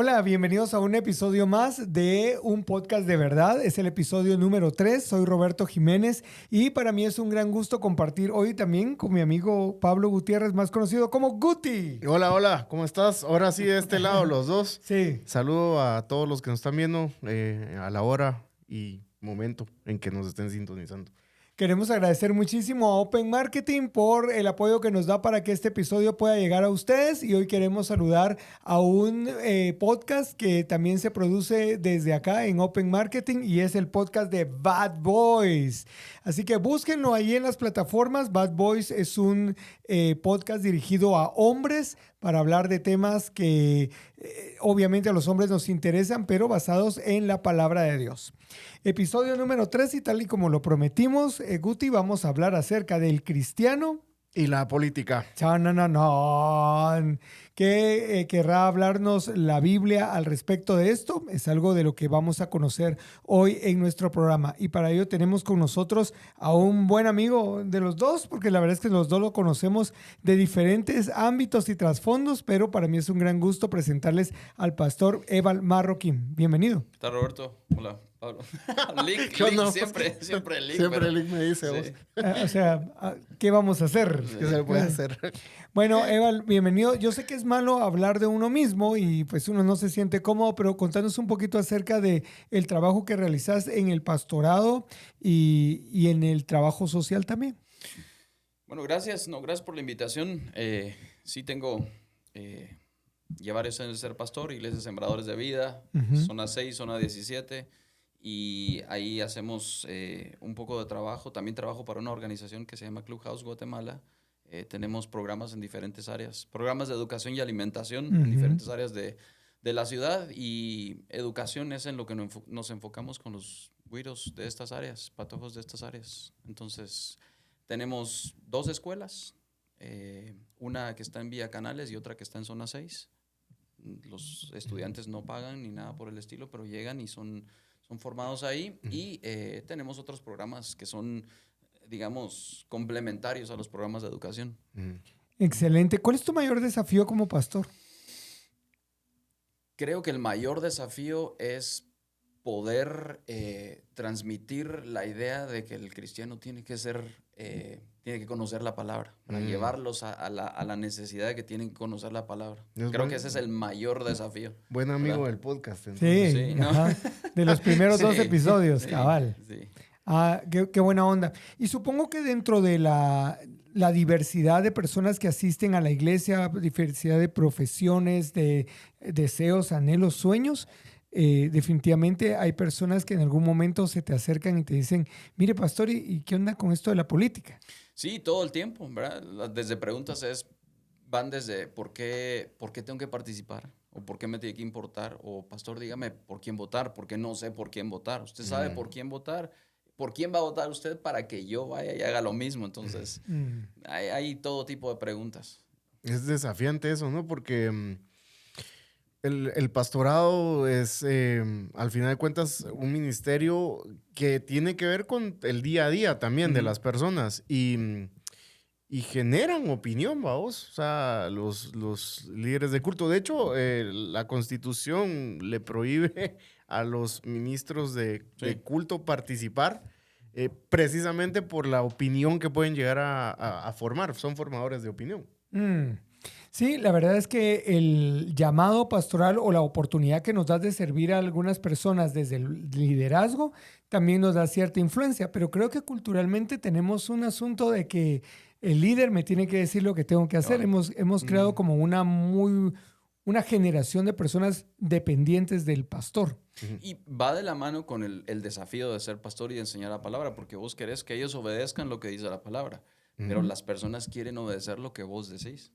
Hola, bienvenidos a un episodio más de un podcast de verdad. Es el episodio número 3. Soy Roberto Jiménez y para mí es un gran gusto compartir hoy también con mi amigo Pablo Gutiérrez, más conocido como Guti. Hola, hola, ¿cómo estás? Ahora sí, de este lado, los dos. Sí. Saludo a todos los que nos están viendo a la hora y momento en que nos estén sintonizando. Queremos agradecer muchísimo a Open Marketing por el apoyo que nos da para que este episodio pueda llegar a ustedes y hoy queremos saludar a un podcast que también se produce desde acá en Open Marketing y es el podcast de Bad Boys. Así que búsquenlo ahí en las plataformas. Bad Boys es un podcast dirigido a hombres para hablar de temas que obviamente a los hombres nos interesan, pero basados en la palabra de Dios. Episodio número 3 y tal y como lo prometimos, Guti, vamos a hablar acerca del cristiano Y la política. ¿Qué querrá hablarnos la Biblia al respecto de esto? Es algo de lo que vamos a conocer hoy en nuestro programa. Y para ello tenemos con nosotros a un buen amigo de los dos, porque la verdad es que los dos lo conocemos de diferentes ámbitos y trasfondos, pero para mí es un gran gusto presentarles al pastor Eval Marroquín. Bienvenido. ¿Qué tal, Roberto? Hola, Pablo. Lick, siempre Lick. Siempre Lick me dice vos. ¿Qué vamos a hacer? ¿Qué se puede hacer? Bueno, Eval, bienvenido. Yo sé que es malo hablar de uno mismo y pues uno no se siente cómodo, pero contanos un poquito acerca de el trabajo que realizas en el pastorado y en el trabajo social también. Bueno, gracias. Gracias por la invitación. Sí tengo ya varios años de ser pastor, Iglesia Sembradores de Vida, zona 6, zona 17, y ahí hacemos un poco de trabajo. También trabajo para una organización que se llama Clubhouse Guatemala. Tenemos programas en diferentes áreas, programas de educación y alimentación en diferentes áreas de la ciudad, y educación es en lo que nos enfocamos con los güiros de estas áreas, patojos de estas áreas. Entonces, tenemos 2 escuelas, una que está en Vía Canales y otra que está en zona 6. Los estudiantes no pagan ni nada por el estilo, pero llegan y son formados ahí. Y tenemos otros programas que son, digamos, complementarios a los programas de educación. Excelente. ¿Cuál es tu mayor desafío como pastor? Creo que el mayor desafío es poder transmitir la idea de que el cristiano tiene que conocer la palabra, para llevarlos a la necesidad de que tienen que conocer la palabra. Creo que ese es el mayor desafío. Buen amigo del podcast. Entonces. Sí, ¿no? De los primeros 2 episodios, cabal. Sí. Qué buena onda. Y supongo que dentro de la diversidad de personas que asisten a la iglesia, diversidad de profesiones, de deseos, anhelos, sueños, definitivamente hay personas que en algún momento se te acercan y te dicen, mire, pastor, ¿y qué onda con esto de la política? Sí, todo el tiempo, ¿verdad? Desde preguntas van desde ¿por qué tengo que participar? ¿O por qué me tiene que importar? O pastor, dígame por quién votar, porque no sé por quién votar. ¿Usted sabe por quién votar? ¿Por quién va a votar usted para que yo vaya y haga lo mismo? Entonces, hay todo tipo de preguntas. Es desafiante eso, ¿no? Porque el pastorado es, al final de cuentas, un ministerio que tiene que ver con el día a día también de las personas y generan opinión, vamos, o sea, los líderes de culto. De hecho, la Constitución le prohíbe a los ministros de culto participar precisamente por la opinión que pueden llegar a formar. Son formadores de opinión. Sí, la verdad es que el llamado pastoral o la oportunidad que nos da de servir a algunas personas desde el liderazgo también nos da cierta influencia, pero creo que culturalmente tenemos un asunto de que el líder me tiene que decir lo que tengo que hacer. Hemos creado como una generación de personas dependientes del pastor. Y va de la mano con el desafío de ser pastor y de enseñar la palabra, porque vos querés que ellos obedezcan lo que dice la palabra, pero las personas quieren obedecer lo que vos decís.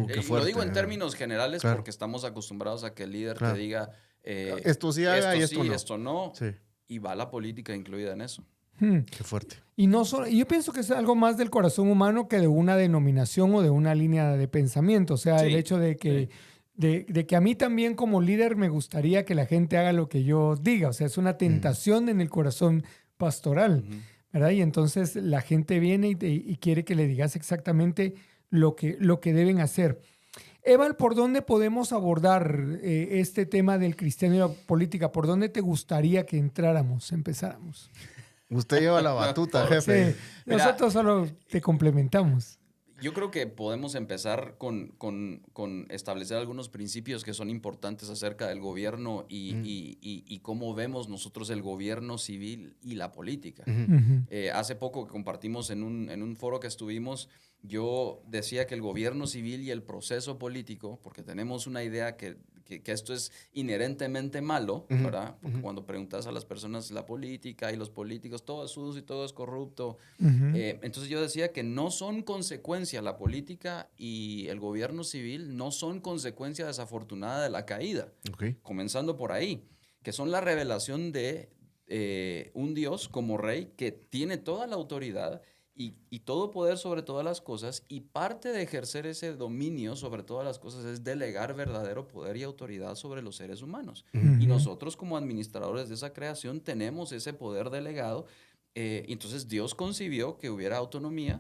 Qué fuerte, lo digo en términos generales, claro, porque estamos acostumbrados a que el líder te diga esto sí haga y esto no. Sí. Y va la política incluida en eso. Qué fuerte. Y yo pienso que es algo más del corazón humano que de una denominación o de una línea de pensamiento. O sea, el hecho de que, de que a mí también como líder me gustaría que la gente haga lo que yo diga. O sea, es una tentación en el corazón pastoral, ¿verdad? Y entonces la gente viene y quiere que le digas exactamente lo que deben hacer. Eval, ¿por dónde podemos abordar este tema del cristiano y la política? ¿Por dónde te gustaría que empezáramos? Usted lleva la batuta, jefe. Sí, nosotros solo te complementamos. Yo creo que podemos empezar con establecer algunos principios que son importantes acerca del gobierno y cómo vemos nosotros el gobierno civil y la política. Hace poco que compartimos en un foro que estuvimos, yo decía que el gobierno civil y el proceso político, porque tenemos una idea que esto es inherentemente malo, ¿verdad? Porque cuando preguntas a las personas la política y los políticos, todo es sucio y todo es corrupto. Entonces yo decía que no son consecuencia, la política y el gobierno civil no son consecuencia desafortunada de la caída. Comenzando por ahí, que son la revelación de un Dios como rey que tiene toda la autoridad y todo poder sobre todas las cosas, y parte de ejercer ese dominio sobre todas las cosas es delegar verdadero poder y autoridad sobre los seres humanos. Y nosotros como administradores de esa creación tenemos ese poder delegado. Entonces Dios concibió que hubiera autonomía,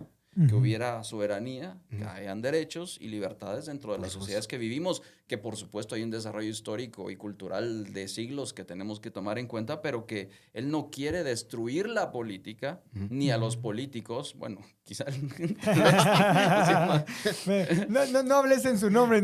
que hubiera soberanía, que hayan derechos y libertades dentro de las sociedades que vivimos, que por supuesto hay un desarrollo histórico y cultural de siglos que tenemos que tomar en cuenta, pero que Él no quiere destruir la política ni a los políticos. Bueno, quizá... no hables en su nombre.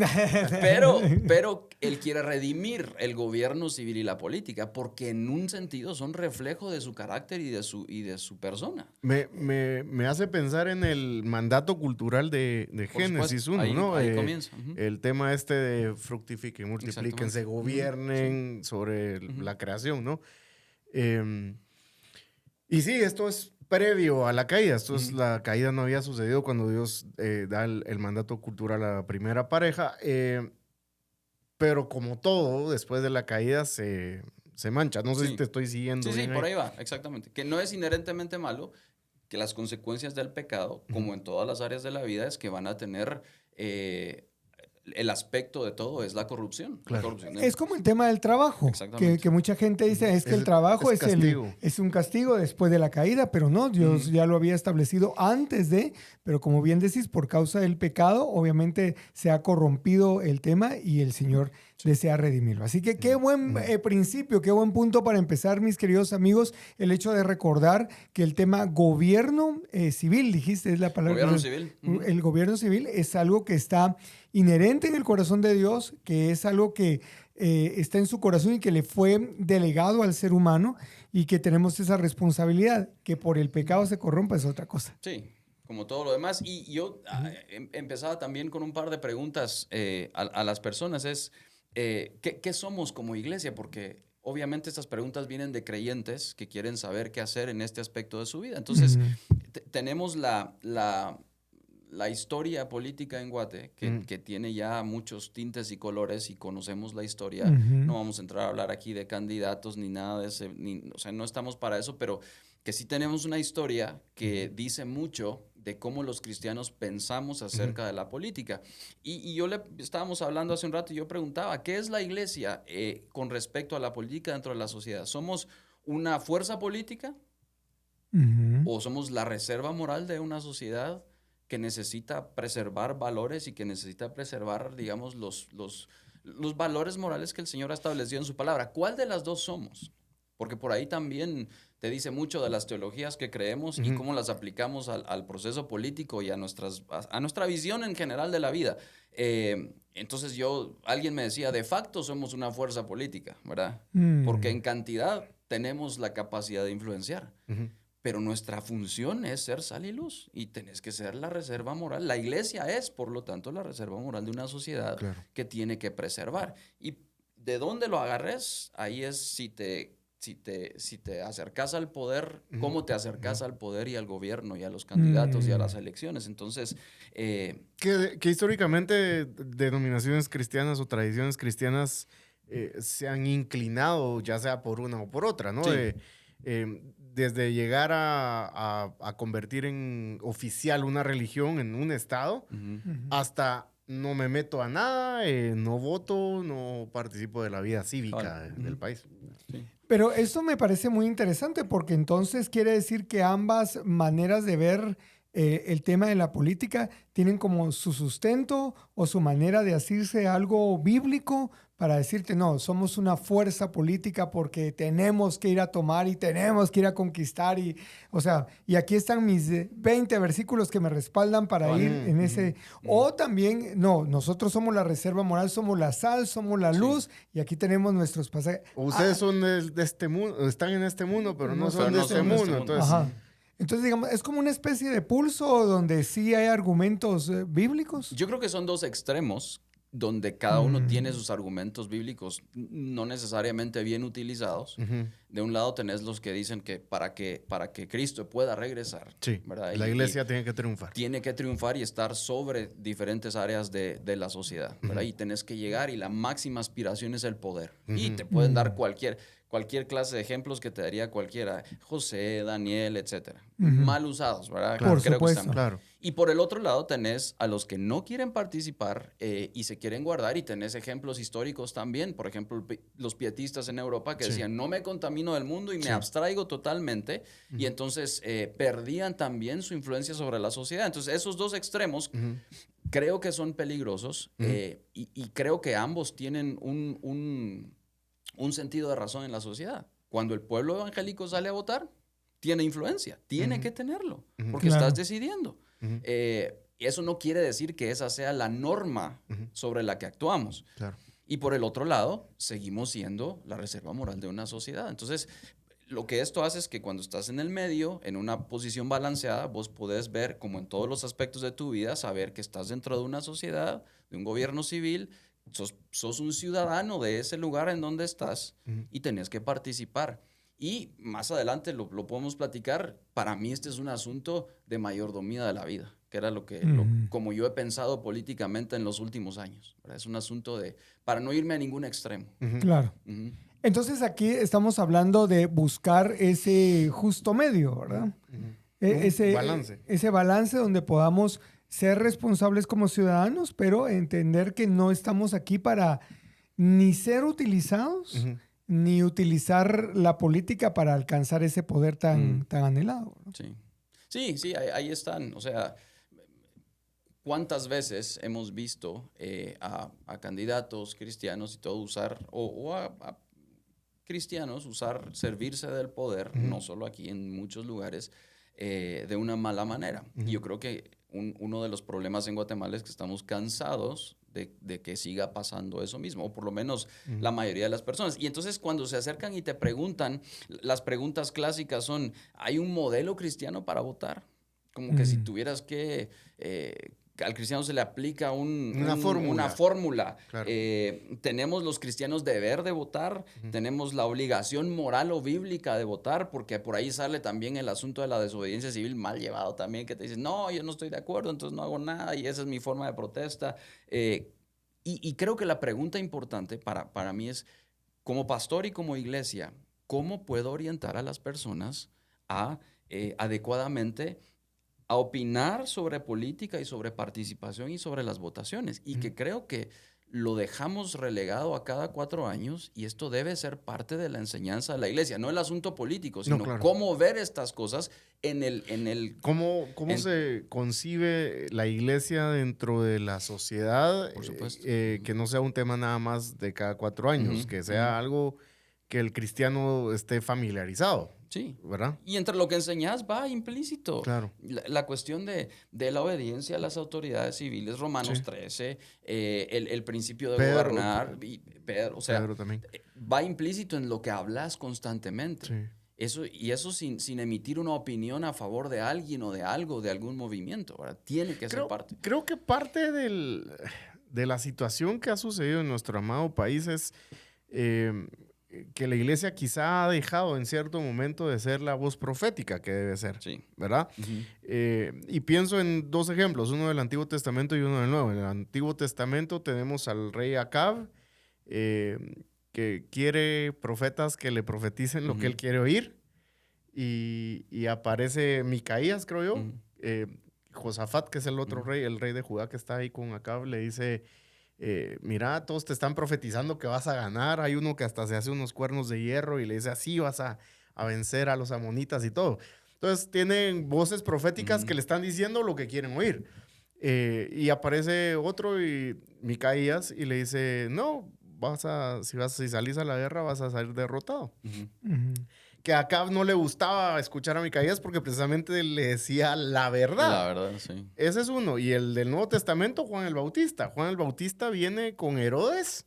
pero Él quiere redimir el gobierno civil y la política, porque en un sentido son reflejo de su carácter y de su persona. Me hace pensar en el mandato cultural de Génesis 1, ¿no? Ahí comienza. El tema de fructifiquen, multiplíquense, gobiernen sobre la creación, ¿no? Y sí, esto es previo a la caída. La caída no había sucedido cuando Dios da el mandato cultural a la primera pareja, pero como todo, después de la caída se mancha. No sé si te estoy siguiendo. Sí, por ahí va, exactamente. Que no es inherentemente malo, que las consecuencias del pecado, como en todas las áreas de la vida, es que van a tener... el aspecto de todo es la corrupción. Claro. La corrupción es como el tema del trabajo, que mucha gente dice que el trabajo es un castigo después de la caída, pero no, Dios ya lo había establecido antes pero como bien decís, por causa del pecado, obviamente se ha corrompido el tema y el Señor desea redimirlo. Así que qué buen principio, qué buen punto para empezar, mis queridos amigos, el hecho de recordar que el tema gobierno civil, dijiste, es la palabra. Gobierno civil. El gobierno civil es algo que está inherente en el corazón de Dios, que es algo que está en su corazón y que le fue delegado al ser humano, y que tenemos esa responsabilidad. Que por el pecado se corrompa es otra cosa. Sí, como todo lo demás. Y yo empezaba también con un par de preguntas a las personas. ¿Qué somos como iglesia? Porque obviamente estas preguntas vienen de creyentes que quieren saber qué hacer en este aspecto de su vida. Entonces, tenemos la historia política en Guate, que tiene ya muchos tintes y colores, y conocemos la historia. No vamos a entrar a hablar aquí de candidatos ni nada de ese, o sea, no estamos para eso, pero que sí tenemos una historia que dice mucho de cómo los cristianos pensamos acerca de la política. Y estábamos hablando hace un rato y yo preguntaba, ¿qué es la iglesia con respecto a la política dentro de la sociedad? ¿Somos una fuerza política? ¿O somos la reserva moral de una sociedad que necesita preservar valores y que necesita preservar, digamos, los valores morales que el Señor ha establecido en su palabra? ¿Cuál de las dos somos? Porque por ahí también te dice mucho de las teologías que creemos y cómo las aplicamos al proceso político y a nuestra visión en general de la vida. Entonces alguien me decía, de facto somos una fuerza política, ¿verdad? Porque en cantidad tenemos la capacidad de influenciar. Pero nuestra función es ser sal y luz, y tenés que ser la reserva moral. La iglesia es, por lo tanto, la reserva moral de una sociedad que tiene que preservar. Y de dónde lo agarres, ahí es si te acercas al poder, cómo te acercas al poder y al gobierno y a los candidatos y a las elecciones. Entonces... que históricamente denominaciones cristianas o tradiciones cristianas se han inclinado, ya sea por una o por otra, ¿no? Sí. Desde llegar a convertir en oficial una religión en un estado, hasta no me meto a nada, no voto, no participo de la vida cívica del país. Sí. Pero esto me parece muy interesante, porque entonces quiere decir que ambas maneras de ver el tema de la política, tienen como su sustento o su manera de asirse algo bíblico para decirte, no, somos una fuerza política porque tenemos que ir a tomar y tenemos que ir a conquistar. O sea, y aquí están mis 20 versículos que me respaldan para ir en ese. O también, no, nosotros somos la reserva moral, somos la sal, somos la luz, y aquí tenemos nuestros pasajes. Ustedes son de este mundo, están en este mundo, pero no son de este mundo. Entonces, ajá. Entonces, digamos, es como una especie de pulso donde sí hay argumentos bíblicos. Yo creo que son dos extremos donde cada uno tiene sus argumentos bíblicos no necesariamente bien utilizados. De un lado tenés los que dicen que para que Cristo pueda regresar, sí, ¿verdad? La iglesia tiene que triunfar. Tiene que triunfar y estar sobre diferentes áreas de la sociedad, ¿verdad? Y tenés que llegar y la máxima aspiración es el poder. Y te pueden dar cualquier clase de ejemplos que te daría cualquiera. José, Daniel, etcétera. Mal usados, ¿verdad? Claro, por supuesto. Claro. Y por el otro lado tenés a los que no quieren participar y se quieren guardar, y tenés ejemplos históricos también. Por ejemplo, los pietistas en Europa que decían, no me contamino del mundo y me abstraigo totalmente. Y entonces perdían también su influencia sobre la sociedad. Entonces esos dos extremos creo que son peligrosos y creo que ambos tienen un sentido de razón en la sociedad. Cuando el pueblo evangélico sale a votar, tiene influencia, tiene que tenerlo, porque estás decidiendo. Y eso no quiere decir que esa sea la norma sobre la que actuamos. Claro. Y por el otro lado, seguimos siendo la reserva moral de una sociedad. Entonces, lo que esto hace es que cuando estás en el medio, en una posición balanceada, vos podés ver, como en todos los aspectos de tu vida, saber que estás dentro de una sociedad, de un gobierno civil, sos un ciudadano de ese lugar en donde estás y tenés que participar. Y más adelante lo podemos platicar. Para mí este es un asunto de mayordomía de la vida, que era como yo he pensado políticamente en los últimos años, ¿verdad? Es un asunto para no irme a ningún extremo. Claro. Entonces aquí estamos hablando de buscar ese justo medio, ¿verdad? Ese balance donde podamos ser responsables como ciudadanos, pero entender que no estamos aquí para ni ser utilizados, ni utilizar la política para alcanzar ese poder tan anhelado, ¿no? Sí, ahí están. O sea, ¿cuántas veces hemos visto a candidatos cristianos y todo usar, o a cristianos servirse del poder, no solo aquí, en muchos lugares, de una mala manera? Y yo creo que uno de los problemas en Guatemala es que estamos cansados de que siga pasando eso mismo, o por lo menos la mayoría de las personas. Y entonces cuando se acercan y te preguntan, las preguntas clásicas son, ¿hay un modelo cristiano para votar? Como que si tuvieras que... al cristiano se le aplica una fórmula. Claro. Tenemos los cristianos deber de votar, tenemos la obligación moral o bíblica de votar, porque por ahí sale también el asunto de la desobediencia civil mal llevado también, que te dicen, no, yo no estoy de acuerdo, entonces no hago nada y esa es mi forma de protesta. Y creo que la pregunta importante para mí es, como pastor y como iglesia, ¿cómo puedo orientar a las personas a adecuadamente a opinar sobre política y sobre participación y sobre las votaciones? Y que creo que lo dejamos relegado a cada 4 años, y esto debe ser parte de la enseñanza de la iglesia, no el asunto político, sino cómo ver estas cosas en el ¿Cómo se concibe la iglesia dentro de la sociedad? Por supuesto. Que no sea un tema nada más de cada 4 años, que sea algo que el cristiano esté familiarizado. Sí, ¿verdad? Y entre lo que enseñas va implícito. Claro. La cuestión de la obediencia a las autoridades civiles, Romanos 13, el principio de gobernar, Pedro, o sea, Pedro también. Va implícito en lo que hablas constantemente. Sí. Eso sin emitir una opinión a favor de alguien o de algo, de algún movimiento, ¿verdad? Tiene que ser parte. Creo que parte de la situación que ha sucedido en nuestro amado país es... que la iglesia quizá ha dejado en cierto momento de ser la voz profética que debe ser, ¿verdad? Y pienso en 2 ejemplos, uno del Antiguo Testamento y uno del Nuevo. En el Antiguo Testamento tenemos al rey Acab, que quiere profetas que le profeticen lo que él quiere oír, y aparece Micaías, creo yo. Josafat, que es el otro rey, el rey de Judá que está ahí con Acab, le dice... mira, todos te están profetizando que vas a ganar. Hay uno que hasta se hace unos cuernos de hierro y le dice, así vas a vencer a los amonitas y todo. Entonces tienen voces proféticas que le están diciendo lo que quieren oír. Y aparece otro, y Micaías, y le dice, no, si salís a la guerra vas a salir derrotado. Que a Acab no le gustaba escuchar a Micaías porque precisamente le decía la verdad. La verdad, sí. Ese es uno. Y el del Nuevo Testamento, Juan el Bautista. Juan el Bautista viene con Herodes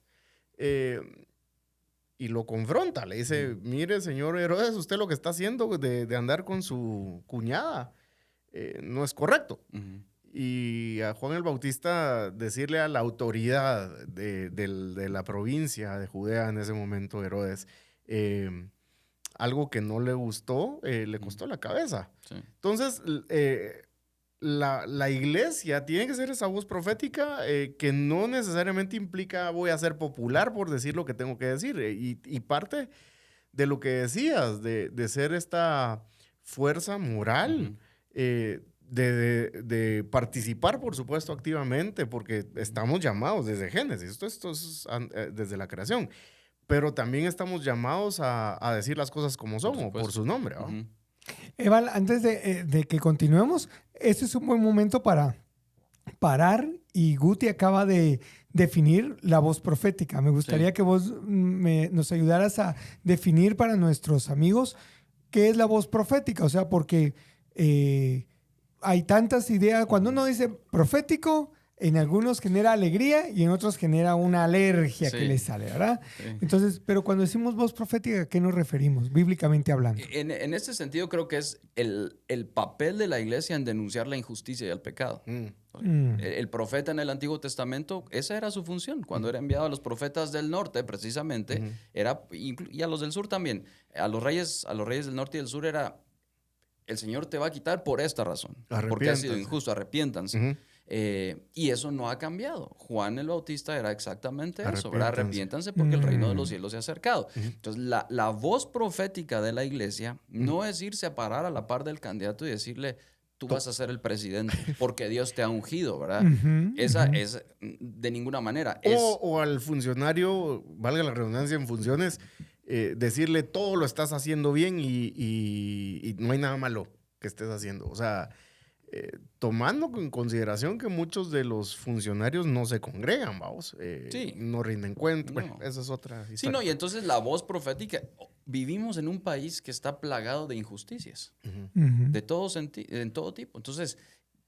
y lo confronta. Le dice, mire, señor Herodes, usted lo que está haciendo de andar con su cuñada no es correcto. Y a Juan el Bautista decirle a la autoridad de la provincia de Judea en ese momento, Herodes, algo que no le gustó, le costó la cabeza. Sí. Entonces, la iglesia tiene que ser esa voz profética que no necesariamente implica voy a ser popular por decir lo que tengo que decir. Y parte de lo que decías, de ser esta fuerza moral, de participar, por supuesto, activamente, porque estamos llamados desde Génesis, esto es desde la creación. Pero también estamos llamados a decir las cosas como son, por su nombre. ¿No? Eval, antes de que continuemos, este es un buen momento para parar, y Guti acaba de definir la voz profética. Me gustaría que vos nos ayudaras a definir para nuestros amigos qué es la voz profética. O sea, porque hay tantas ideas. Cuando uno dice profético, en algunos genera alegría y en otros genera una alergia que le sale, ¿verdad? Sí. Entonces, pero cuando decimos voz profética, ¿a qué nos referimos, bíblicamente hablando? En este sentido, creo que es el papel de la iglesia en denunciar la injusticia y el pecado. El profeta en el Antiguo Testamento, esa era su función. Cuando era enviado a los profetas del norte, precisamente, y a los del sur también, a los reyes del norte y del sur era, el Señor te va a quitar por esta razón, porque ha sido injusto, arrepiéntanse. Y eso no ha cambiado. Juan el Bautista era exactamente eso, ¿verdad? Arrepiéntanse porque el reino de los cielos se ha acercado. Entonces, la voz profética de la iglesia no es irse a parar a la par del candidato y decirle, tú vas a ser el presidente porque Dios te ha ungido, ¿verdad? Esa es de ninguna manera. O al funcionario, valga la redundancia en funciones, decirle todo lo estás haciendo bien y no hay nada malo que estés haciendo. O sea, tomando en consideración que muchos de los funcionarios no se congregan, vamos, no rinden cuenta. No. Bueno, esa es otra historia. Sí, no, y entonces la voz profética, vivimos en un país que está plagado de injusticias, de en todo tipo. Entonces,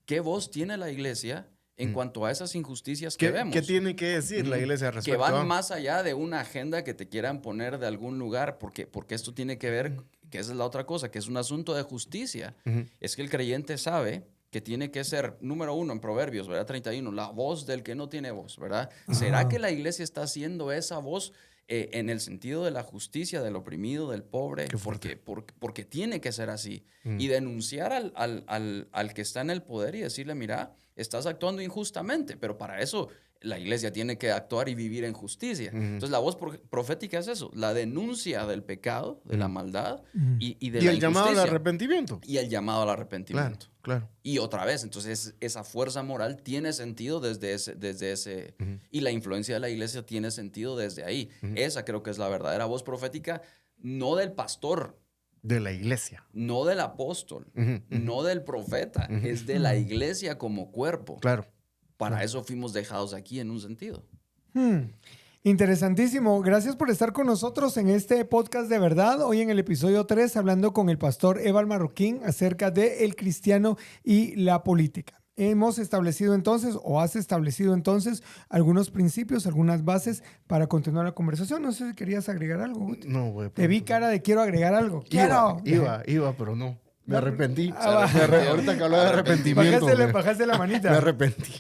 ¿qué voz tiene la iglesia en cuanto a esas injusticias que vemos? ¿Qué tiene que decir la iglesia respecto que van más allá de una agenda que te quieran poner de algún lugar? Porque esto tiene que ver, que esa es la otra cosa, que es un asunto de justicia. Es que el creyente sabe que tiene que ser, número 1 en Proverbios, ¿verdad? 31, la voz del que no tiene voz, ¿verdad? ¿Será que la iglesia está haciendo esa voz en el sentido de la justicia, del oprimido, del pobre? Porque tiene que ser así. Y denunciar al que está en el poder y decirle, mira, estás actuando injustamente, pero para eso la iglesia tiene que actuar y vivir en justicia. Entonces, la voz profética es eso, la denuncia del pecado, de la maldad y de la injusticia. Y el llamado al arrepentimiento. Y el llamado al arrepentimiento. Claro. Y otra vez, entonces, esa fuerza moral tiene sentido desde ese y la influencia de la iglesia tiene sentido desde ahí. Esa creo que es la verdadera voz profética, no del pastor. De la iglesia. No del apóstol, no del profeta, es de la iglesia como cuerpo. Claro. Para eso fuimos dejados aquí en un sentido. Interesantísimo. Gracias por estar con nosotros en este podcast de verdad. Hoy en el episodio 3 hablando con el pastor Eval Marroquín acerca de el cristiano y la política. Hemos establecido entonces, o has establecido entonces, algunos principios, algunas bases para continuar la conversación. No sé si querías agregar algo. No, güey. Te vi cara de quiero agregar algo. Iba, pero no. Me arrepentí. Ahorita que hablaba de arrepentimiento. Bajaste la manita. Me arrepentí.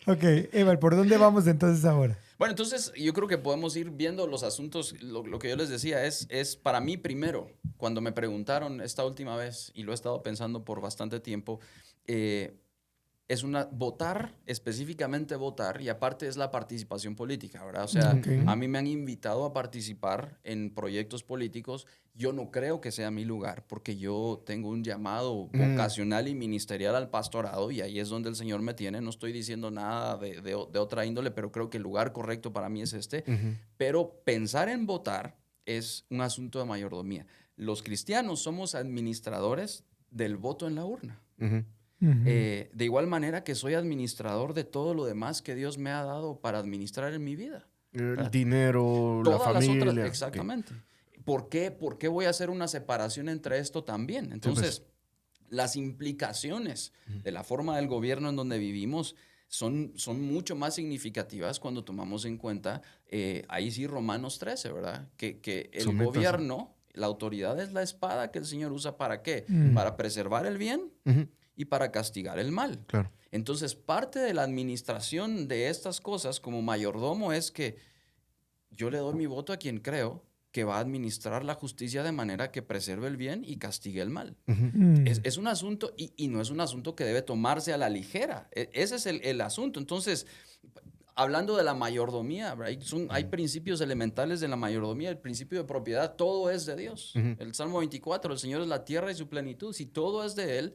Ok, Eval, ¿por dónde vamos entonces ahora? Bueno, entonces yo creo que podemos ir viendo los asuntos. Lo que yo les decía es para mí primero, cuando me preguntaron esta última vez, y lo he estado pensando por bastante tiempo, es votar, específicamente votar, y aparte es la participación política, ¿verdad? O sea, a mí me han invitado a participar en proyectos políticos. Yo no creo que sea mi lugar, porque yo tengo un llamado vocacional y ministerial al pastorado, y ahí es donde el Señor me tiene. No estoy diciendo nada de otra índole, pero creo que el lugar correcto para mí es este. Pero pensar en votar es un asunto de mayordomía. Los cristianos somos administradores del voto en la urna. Ujú. De igual manera que soy administrador de todo lo demás que Dios me ha dado para administrar en mi vida. El dinero, la Todas las familia. otras, exactamente. ¿Por qué voy a hacer una separación entre esto también? Entonces, las implicaciones de la forma del gobierno en donde vivimos son mucho más significativas cuando tomamos en cuenta, ahí sí, Romanos 13, ¿verdad? Que el Sométase. gobierno, la autoridad es la espada que el Señor usa ¿para qué? Para preservar el bien Ujú. y para castigar el mal. Claro. Entonces, parte de la administración de estas cosas como mayordomo es que yo le doy mi voto a quien creo que va a administrar la justicia de manera que preserve el bien y castigue el mal. Es un asunto, y no es un asunto que debe tomarse a la ligera. Ese es el asunto. Entonces, hablando de la mayordomía, hay principios elementales de la mayordomía. El principio de propiedad, todo es de Dios. El Salmo 24, el Señor es la tierra y su plenitud. Si todo es de Él,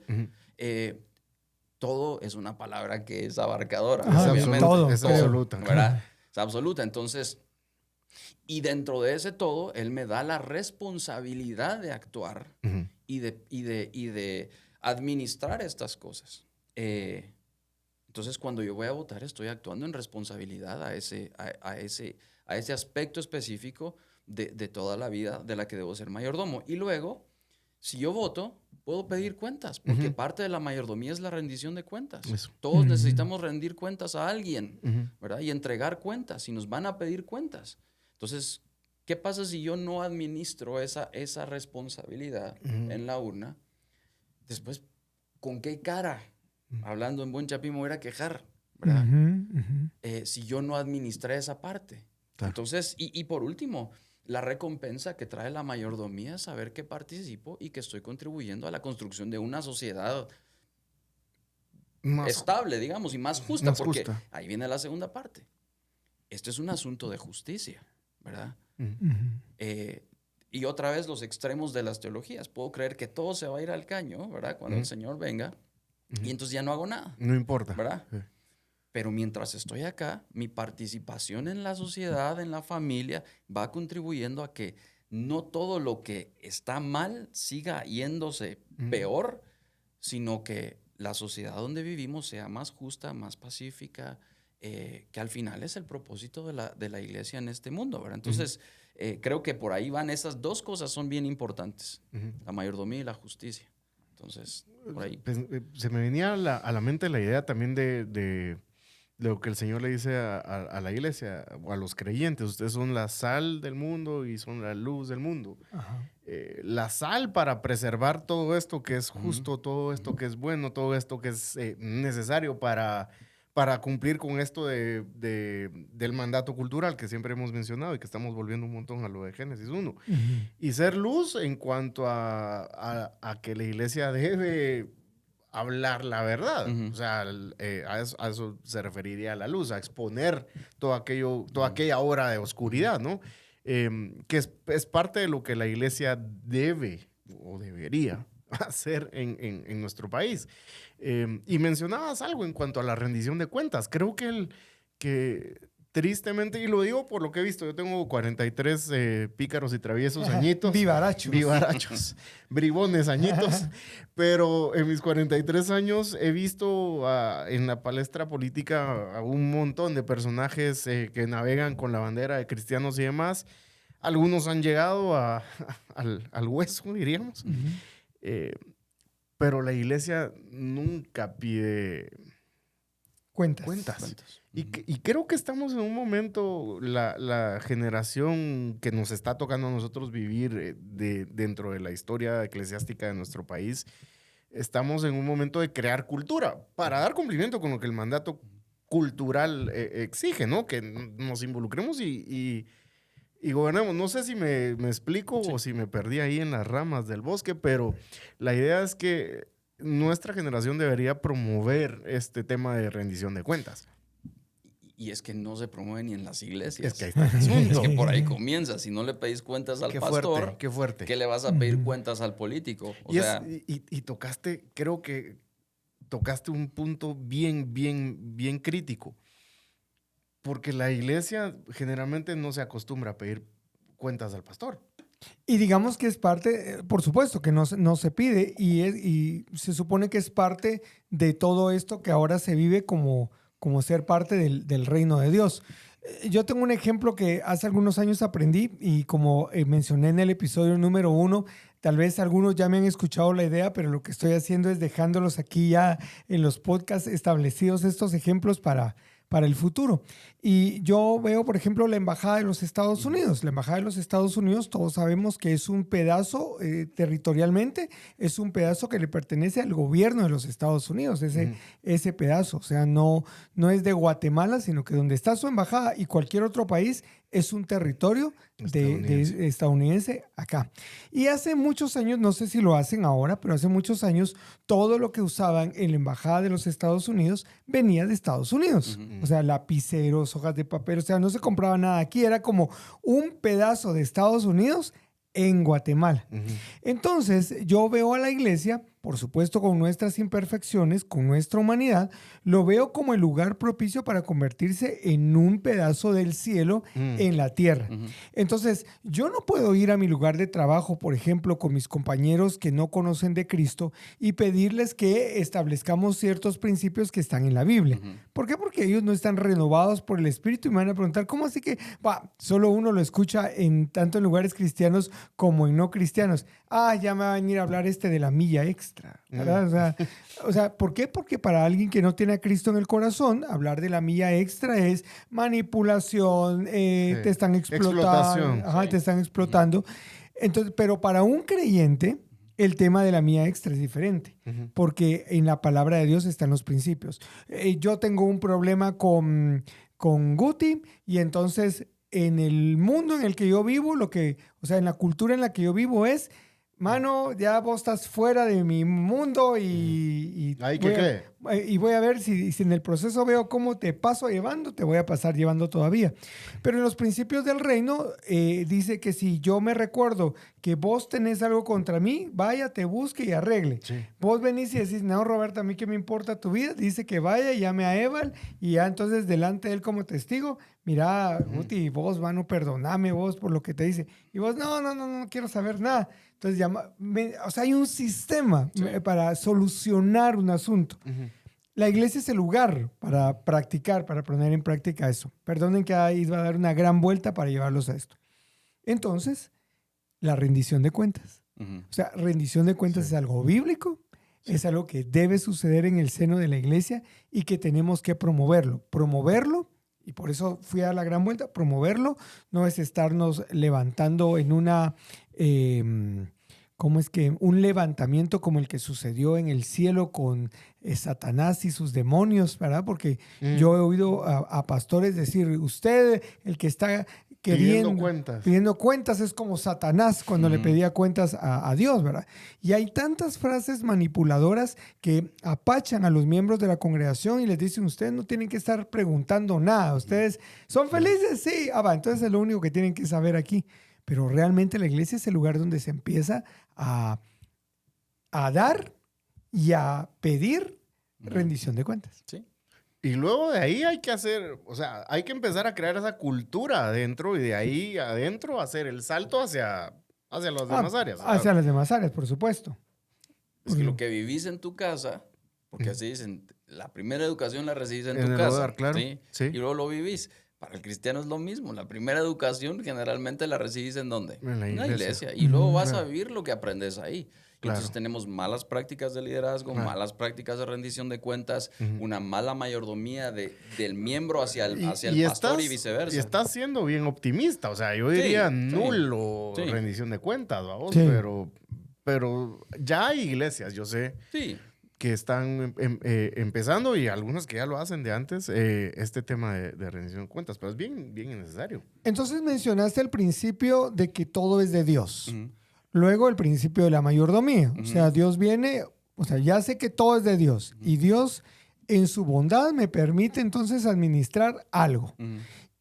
todo es una palabra que es abarcadora. Ajá, obviamente. todo, es creo. absoluta. ¿Verdad? Es absoluta. Entonces, y dentro de ese todo, Él me da la responsabilidad de actuar Ujú. y de administrar estas cosas. Entonces, cuando yo voy a votar, estoy actuando en responsabilidad a ese aspecto específico de toda la vida de la que debo ser mayordomo. Y luego, si yo voto, puedo pedir cuentas, porque parte de la mayordomía es la rendición de cuentas. Eso. Todos necesitamos rendir cuentas a alguien, Ujú. ¿verdad? Y entregar cuentas, y nos van a pedir cuentas. Entonces, ¿qué pasa si yo no administro esa responsabilidad en la urna? Después, ¿con qué cara? Hablando en buen chapín, me voy a quejar, ¿verdad? Si yo no administré esa parte. Claro. Entonces, y por último, la recompensa que trae la mayordomía es saber que participo y que estoy contribuyendo a la construcción de una sociedad Más estable, digamos, y más justa, Más porque justa. ahí viene la segunda parte. Esto es un asunto de justicia, ¿verdad? Y otra vez los extremos de las teologías. Puedo creer que todo se va a ir al caño, ¿verdad? Cuando el Señor venga, y entonces ya no hago nada, No importa. ¿verdad? Sí. Pero mientras estoy acá, mi participación en la sociedad, en la familia, va contribuyendo a que no todo lo que está mal siga yéndose peor, sino que la sociedad donde vivimos sea más justa, más pacífica, que al final es el propósito de la iglesia en este mundo, ¿verdad? Entonces, creo que por ahí van esas dos cosas, son bien importantes, la mayordomía y la justicia. Entonces, por ahí. Pues, se me venía a la mente la idea también de lo que el Señor le dice a la iglesia, o a los creyentes. Ustedes son la sal del mundo y son la luz del mundo. Ajá. La sal para preservar todo esto que es justo, todo esto que es bueno, todo esto que es necesario para cumplir con esto del mandato cultural que siempre hemos mencionado y que estamos volviendo un montón a lo de Génesis 1. Y ser luz en cuanto a que la iglesia debe hablar la verdad. O sea, a eso se referiría la luz, a exponer toda aquella hora de oscuridad, ¿no? Que es parte de lo que la iglesia debe o debería hacer en nuestro país. Y mencionabas algo en cuanto a la rendición de cuentas. Creo que tristemente, y lo digo por lo que he visto, yo tengo 43 pícaros y traviesos añitos. Vivarachos, bribones añitos. Pero en mis 43 años he visto en la palestra política a un montón de personajes que navegan con la bandera de cristianos y demás. Algunos han llegado al hueso, diríamos. Pero la iglesia nunca pide cuentas. Y creo que estamos en un momento, la generación que nos está tocando a nosotros vivir dentro de la historia eclesiástica de nuestro país, estamos en un momento de crear cultura para dar cumplimiento con lo que el mandato cultural exige, ¿no? Que nos involucremos y gobernemos. No sé si me explico o si me perdí ahí en las ramas del bosque, pero la idea es que nuestra generación debería promover este tema de rendición de cuentas. Y es que no se promueve ni en las iglesias. Es que ahí está el asunto. Es que por ahí comienza. Si no le pedís cuentas al pastor, qué fuerte. ¿qué le vas a pedir cuentas al político? Y tocaste, creo que tocaste un punto bien crítico. Porque la iglesia generalmente no se acostumbra a pedir cuentas al pastor. Y digamos que es parte, por supuesto, que no se pide y se supone que es parte de todo esto que ahora se vive como ser parte del reino de Dios. Yo tengo un ejemplo que hace algunos años aprendí y como mencioné en el episodio número 1, tal vez algunos ya me han escuchado la idea, pero lo que estoy haciendo es dejándolos aquí ya en los podcasts establecidos estos ejemplos para el futuro. Y yo veo, por ejemplo, la Embajada de los Estados Unidos. La Embajada de los Estados Unidos, todos sabemos que es un pedazo territorialmente, es un pedazo que le pertenece al gobierno de los Estados Unidos, ese pedazo. O sea, no es de Guatemala, sino que donde está su embajada y cualquier otro país es un territorio de estadounidense acá. Y hace muchos años, no sé si lo hacen ahora, pero hace muchos años, todo lo que usaban en la Embajada de los Estados Unidos venía de Estados Unidos. O sea, lapiceros, hojas de papel, o sea, no se compraba nada aquí, era como un pedazo de Estados Unidos en Guatemala. Entonces, yo veo a la iglesia, por supuesto con nuestras imperfecciones, con nuestra humanidad, lo veo como el lugar propicio para convertirse en un pedazo del cielo en la tierra. Entonces, yo no puedo ir a mi lugar de trabajo, por ejemplo, con mis compañeros que no conocen de Cristo y pedirles que establezcamos ciertos principios que están en la Biblia. ¿Por qué? Porque ellos no están renovados por el Espíritu y me van a preguntar, ¿cómo así que solo uno lo escucha tanto en lugares cristianos como en no cristianos? Ya me va a venir a hablar de la milla extra, ¿verdad? O sea, ¿por qué? Porque para alguien que no tiene a Cristo en el corazón, hablar de la milla extra es manipulación, te están explotando, te están explotando. Entonces, pero para un creyente, el tema de la milla extra es diferente, porque en la palabra de Dios están los principios. Yo tengo un problema con Guti y entonces en el mundo en el que yo vivo, en la cultura en la que yo vivo es, mano, ya vos estás fuera de mi mundo y voy a ver si en el proceso veo cómo te paso llevando, te voy a pasar llevando todavía. Pero en los principios del reino dice que si yo me recuerdo que vos tenés algo contra mí, vaya, te busque y arregle. Sí. Vos venís y decís, no, Roberto, a mí qué me importa tu vida. Dice que vaya, llame a Eval y ya entonces delante de él como testigo, mira, Guti, vos, mano, perdóname vos por lo que te dice. Y vos, no quiero saber nada. Entonces, hay un sistema para solucionar un asunto. La iglesia es el lugar para practicar, para poner en práctica eso. Perdonen que iba a dar una gran vuelta para llevarlos a esto. Entonces, la rendición de cuentas. O sea, rendición de cuentas es algo bíblico, es algo que debe suceder en el seno de la iglesia y que tenemos que promoverlo. Promoverlo, y por eso fui a la gran vuelta, promoverlo no es estarnos levantando en un levantamiento como el que sucedió en el cielo con Satanás y sus demonios, ¿verdad? Porque yo he oído a pastores decir, usted, el que está pidiendo cuentas es como Satanás cuando le pedía cuentas a Dios, ¿verdad? Y hay tantas frases manipuladoras que apachan a los miembros de la congregación y les dicen, ustedes no tienen que estar preguntando nada, ustedes son felices, sí, entonces es lo único que tienen que saber aquí. Pero realmente la iglesia es el lugar donde se empieza a dar y a pedir rendición de cuentas. Sí. Y luego de ahí hay que empezar a crear esa cultura adentro y de ahí adentro hacer el salto hacia las demás áreas. Hacia las demás áreas, por supuesto. Es que lo que vivís en tu casa, porque así dicen, la primera educación la recibís en tu casa. Hogar, claro. ¿sí? Y luego lo vivís. Para el cristiano es lo mismo. La primera educación generalmente la recibís ¿en dónde? En la iglesia. Y luego vas a vivir lo que aprendes ahí. Claro. Entonces tenemos malas prácticas de liderazgo, malas prácticas de rendición de cuentas, una mala mayordomía del miembro hacia el pastor y viceversa. Y estás siendo bien optimista. O sea, yo diría nulo rendición de cuentas, vamos. Sí. Pero ya hay iglesias, yo sé. Sí. Que están empezando y algunos que ya lo hacen de antes, este tema de rendición de cuentas, pero es bien, bien necesario. Entonces mencionaste el principio de que todo es de Dios. Luego el principio de la mayordomía. O sea, Dios viene, ya sé que todo es de Dios y Dios en su bondad me permite entonces administrar algo.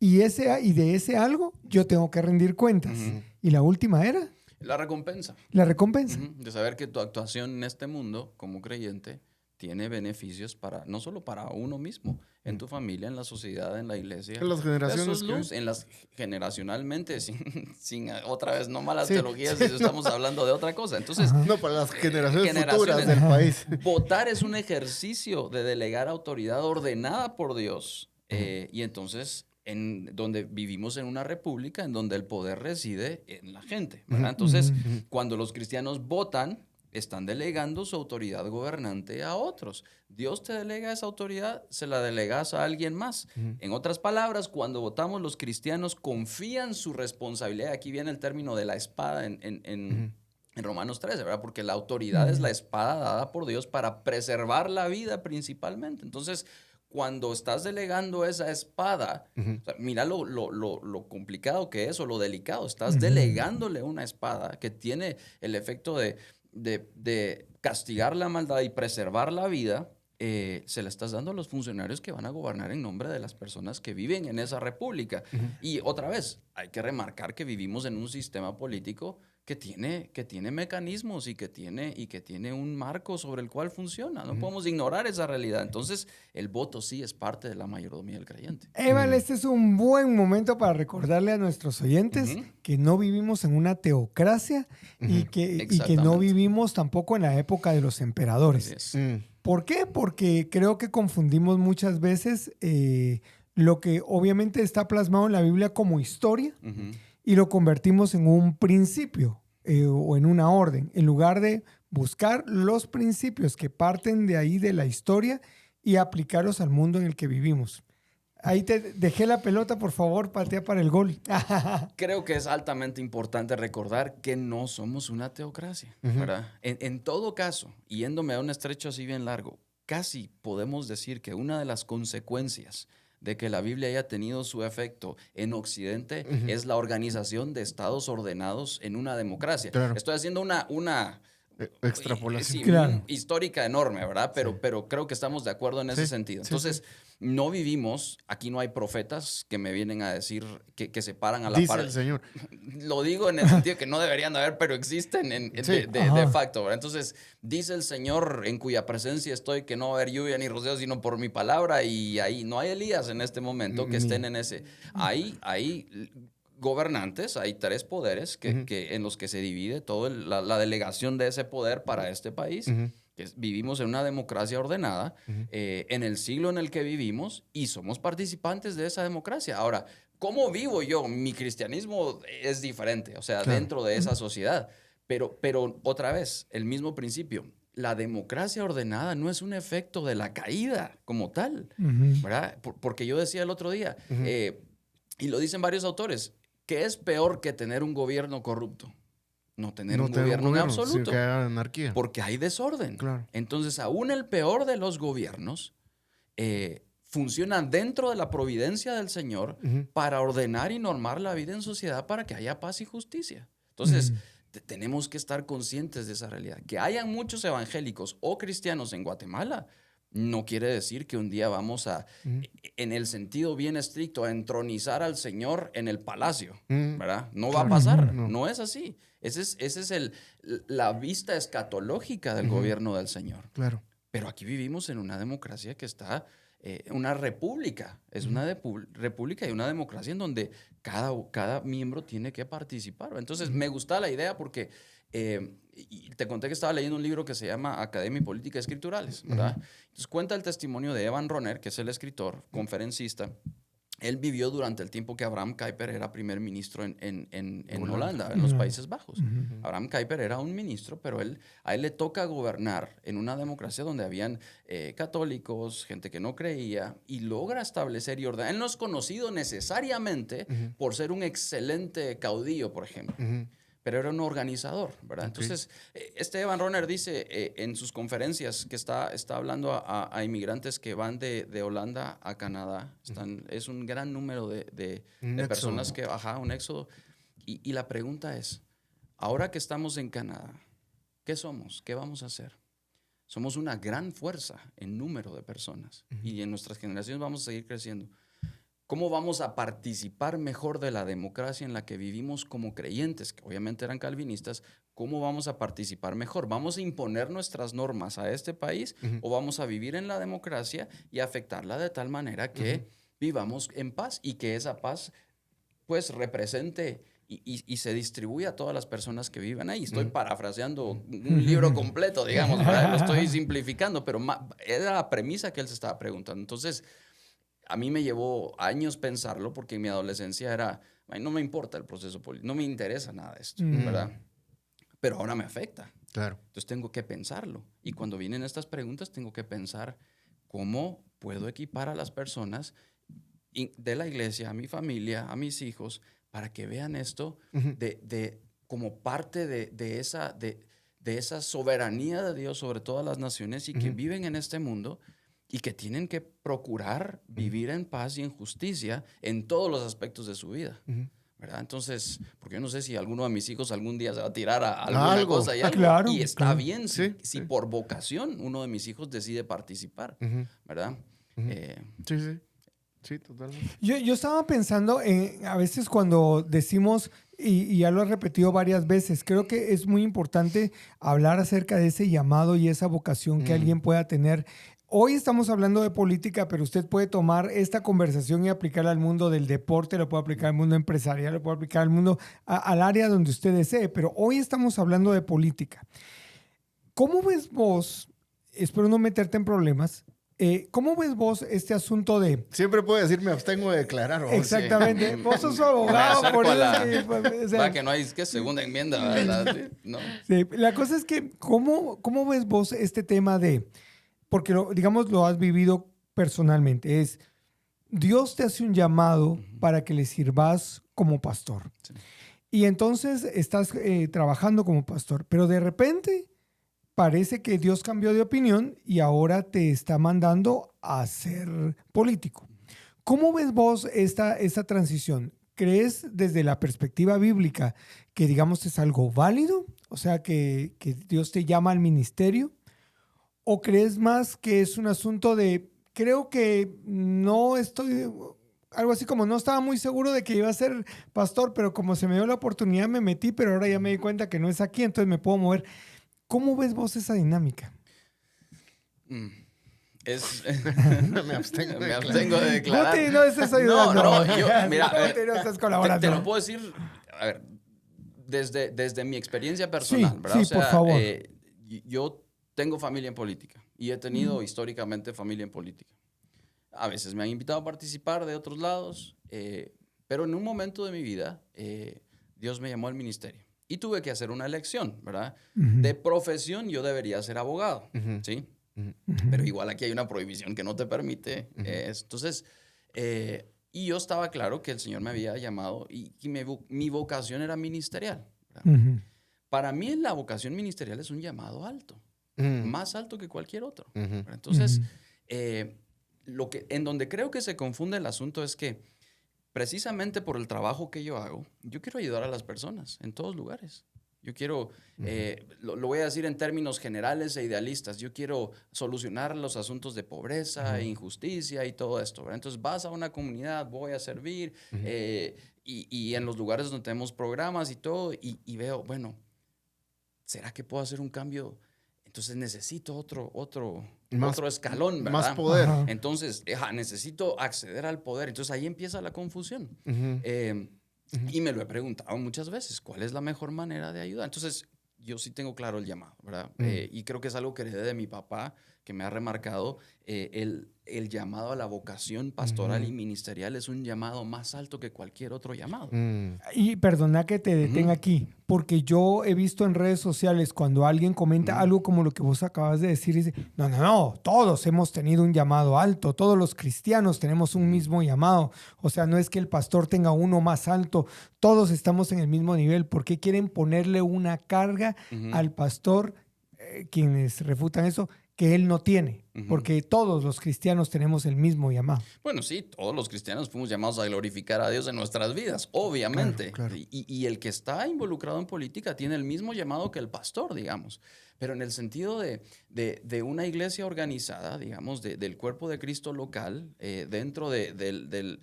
Y de ese algo yo tengo que rendir cuentas. Y la última era... La recompensa. La recompensa. De saber que tu actuación en este mundo como creyente tiene beneficios para, no solo para uno mismo, en tu familia, en la sociedad, en la iglesia. En las generaciones. Generacionalmente, sin otra vez, no malas Sí, teologías, sí, estamos hablando de otra cosa. Entonces, No, para las generaciones futuras del país. votar es un ejercicio de delegar autoridad ordenada por Dios. Y entonces, donde vivimos en una república en donde el poder reside en la gente, ¿verdad? Entonces, cuando los cristianos votan, están delegando su autoridad gobernante a otros. Dios te delega esa autoridad, se la delegas a alguien más. En otras palabras, cuando votamos, los cristianos confían su responsabilidad. Aquí viene el término de la espada en Romanos 13, ¿verdad? Porque la autoridad es la espada dada por Dios para preservar la vida principalmente. Entonces, cuando estás delegando esa espada, o sea, mira lo complicado que es o lo delicado. Estás delegándole una espada que tiene el efecto de castigar la maldad y preservar la vida, se la estás dando a los funcionarios que van a gobernar en nombre de las personas que viven en esa república. Y otra vez, hay que remarcar que vivimos en un sistema político que tiene mecanismos y que tiene un marco sobre el cual funciona. No podemos ignorar esa realidad. Entonces, el voto sí es parte de la mayordomía del creyente. Eval, este es un buen momento para recordarle a nuestros oyentes que no vivimos en una teocracia y que no vivimos tampoco en la época de los emperadores. ¿Por qué? Porque creo que confundimos muchas veces lo que obviamente está plasmado en la Biblia como historia y lo convertimos en un principio o en una orden, en lugar de buscar los principios que parten de ahí de la historia y aplicarlos al mundo en el que vivimos. Ahí te dejé la pelota, por favor, patea para el gol. Creo que es altamente importante recordar que no somos una teocracia, ¿verdad? En todo caso, yéndome a un estrecho así bien largo, casi podemos decir que una de las consecuencias de que la Biblia haya tenido su efecto en Occidente es la organización de estados ordenados en una democracia. Claro. Estoy haciendo una extrapolación. sí, Claro. histórica enorme, ¿verdad? Pero creo que estamos de acuerdo en ese sentido. Entonces, no vivimos, aquí no hay profetas que me vienen a decir que se paran a la par. Dice el Señor. Lo digo en el sentido que no deberían de haber, pero existen de facto, ¿verdad? Entonces, dice el Señor en cuya presencia estoy que no va a haber lluvia ni rocío sino por mi palabra, y ahí no hay Elías en este momento que estén en ese. Hay gobernantes, hay 3 poderes en los que se divide toda la delegación de ese poder para este país. Vivimos en una democracia ordenada en el siglo en el que vivimos y somos participantes de esa democracia. Ahora, ¿cómo vivo yo? Mi cristianismo es diferente, o sea, dentro de esa sociedad. Pero otra vez, el mismo principio. La democracia ordenada no es un efecto de la caída como tal, ¿verdad? Porque yo decía el otro día, y lo dicen varios autores, ¿qué es peor que tener un gobierno corrupto? No tener un gobierno en absoluto. Que haya anarquía. Porque hay desorden. Claro. Entonces, aún el peor de los gobiernos funciona dentro de la providencia del Señor para ordenar y normar la vida en sociedad para que haya paz y justicia. Entonces, tenemos que estar conscientes de esa realidad. Que hayan muchos evangélicos o cristianos en Guatemala no quiere decir que un día vamos a, en el sentido bien estricto, a entronizar al Señor en el palacio, ¿verdad? No va a pasar, no es así. Esa es la vista escatológica del gobierno del Señor. Claro. Pero aquí vivimos en una democracia que está, una república, es una república y una democracia en donde cada miembro tiene que participar. Entonces, me gusta la idea porque... y te conté que estaba leyendo un libro que se llama Academia y Política Escriturales, ¿verdad? Entonces cuenta el testimonio de Evan Roner, que es el escritor, conferencista. Él vivió durante el tiempo que Abraham Kuyper era primer ministro en Holanda, en los Países Bajos. Abraham Kuyper era un ministro, pero a él le toca gobernar en una democracia donde habían católicos, gente que no creía, y logra establecer y ordenar. Él no es conocido necesariamente por ser un excelente caudillo, por ejemplo. Pero era un organizador, ¿verdad? Okay. Entonces, este Evan Roner dice en sus conferencias que está hablando a inmigrantes que van de Holanda a Canadá. Es un gran número de personas que bajan un éxodo. Y la pregunta es, ahora que estamos en Canadá, ¿qué somos? ¿Qué vamos a hacer? Somos una gran fuerza en número de personas. Y en nuestras generaciones vamos a seguir creciendo. ¿Cómo vamos a participar mejor de la democracia en la que vivimos como creyentes, que obviamente eran calvinistas? ¿Cómo vamos a participar mejor? ¿Vamos a imponer nuestras normas a este país o vamos a vivir en la democracia y afectarla de tal manera que vivamos en paz y que esa paz pues represente y se distribuya a todas las personas que viven ahí? Estoy parafraseando un libro completo, digamos, ¿verdad? Lo estoy simplificando, pero era la premisa que él se estaba preguntando. Entonces, a mí me llevó años pensarlo porque en mi adolescencia era, no me importa el proceso político, no me interesa nada de esto, ¿verdad? Pero ahora me afecta. Claro. Entonces tengo que pensarlo. Y cuando vienen estas preguntas, tengo que pensar cómo puedo equipar a las personas de la iglesia, a mi familia, a mis hijos, para que vean esto como parte de esa soberanía de Dios sobre todas las naciones y que viven en este mundo y que tienen que procurar vivir en paz y en justicia en todos los aspectos de su vida. ¿Verdad? Entonces, porque yo no sé si alguno de mis hijos algún día se va a tirar a alguna cosa Claro, y está bien Sí, si por vocación uno de mis hijos decide participar, ¿verdad? Sí, totalmente. Yo estaba pensando a veces cuando decimos, y ya lo he repetido varias veces, creo que es muy importante hablar acerca de ese llamado y esa vocación que alguien pueda tener. Hoy estamos hablando de política, pero usted puede tomar esta conversación y aplicarla al mundo del deporte, lo puede aplicar al mundo empresarial, lo puede aplicar al mundo, al área donde usted desee, pero hoy estamos hablando de política. ¿Cómo ves vos, espero no meterte en problemas, cómo ves vos este asunto de... Siempre puede decir, me abstengo de declarar. ¿O? Exactamente, vos sos abogado, por eso... Va que no hay segunda enmienda, ¿verdad? Sí, no. Sí, la cosa es que, ¿cómo ves vos este tema de... Porque, digamos, lo has vivido personalmente. Es, Dios te hace un llamado para que le sirvas como pastor. Sí. Y entonces estás trabajando como pastor. Pero de repente parece que Dios cambió de opinión y ahora te está mandando a ser político. ¿Cómo ves vos esta transición? ¿Crees desde la perspectiva bíblica que, digamos, es algo válido? O sea, que Dios te llama al ministerio. ¿O crees más que es un asunto de, creo que no estoy, algo así como no estaba muy seguro de que iba a ser pastor, pero como se me dio la oportunidad me metí, pero ahora ya me di cuenta que no es aquí, entonces me puedo mover? ¿Cómo ves vos esa dinámica? Me abstengo de declarar. Guti, no estás ayudando. No, yo, mira, no estás colaborando. Te lo puedo decir, a ver, desde mi experiencia personal, ¿verdad? Sí, o sea, por favor. Yo tengo familia en política y he tenido históricamente familia en política. A veces me han invitado a participar de otros lados, pero en un momento de mi vida Dios me llamó al ministerio y tuve que hacer una elección, ¿verdad? De profesión yo debería ser abogado, ¿sí? Pero igual aquí hay una prohibición que no te permite. Entonces, y yo estaba claro que el Señor me había llamado y mi vocación era ministerial. Para mí la vocación ministerial es un llamado alto. Más alto que cualquier otro. Entonces, en donde creo que se confunde el asunto es que precisamente por el trabajo que yo hago, yo quiero ayudar a las personas en todos lugares. Yo quiero, lo voy a decir en términos generales e idealistas, yo quiero solucionar los asuntos de pobreza, injusticia y todo esto, ¿verdad? Entonces vas a una comunidad, voy a servir, y en los lugares donde tenemos programas y todo, y veo, bueno, ¿será que puedo hacer un cambio? Entonces necesito otro escalón, ¿verdad? Más poder. Entonces, necesito acceder al poder. Entonces ahí empieza la confusión. Y me lo he preguntado muchas veces, ¿cuál es la mejor manera de ayudar? Entonces, yo sí tengo claro el llamado, ¿verdad? Y creo que es algo que heredé de mi papá, que me ha remarcado. El llamado a la vocación pastoral y ministerial es un llamado más alto que cualquier otro llamado. Y perdona que te detenga aquí, porque yo he visto en redes sociales cuando alguien comenta algo como lo que vos acabas de decir, dice, no, todos hemos tenido un llamado alto, todos los cristianos tenemos un mismo llamado, o sea, no es que el pastor tenga uno más alto, todos estamos en el mismo nivel. ¿Por qué quieren ponerle una carga al pastor, quienes refutan eso, que él no tiene, porque todos los cristianos tenemos el mismo llamado. Bueno, sí, todos los cristianos fuimos llamados a glorificar a Dios en nuestras vidas, obviamente. Claro. Y el que está involucrado en política tiene el mismo llamado que el pastor, digamos. Pero en el sentido de una iglesia organizada, digamos, del cuerpo de Cristo local, dentro del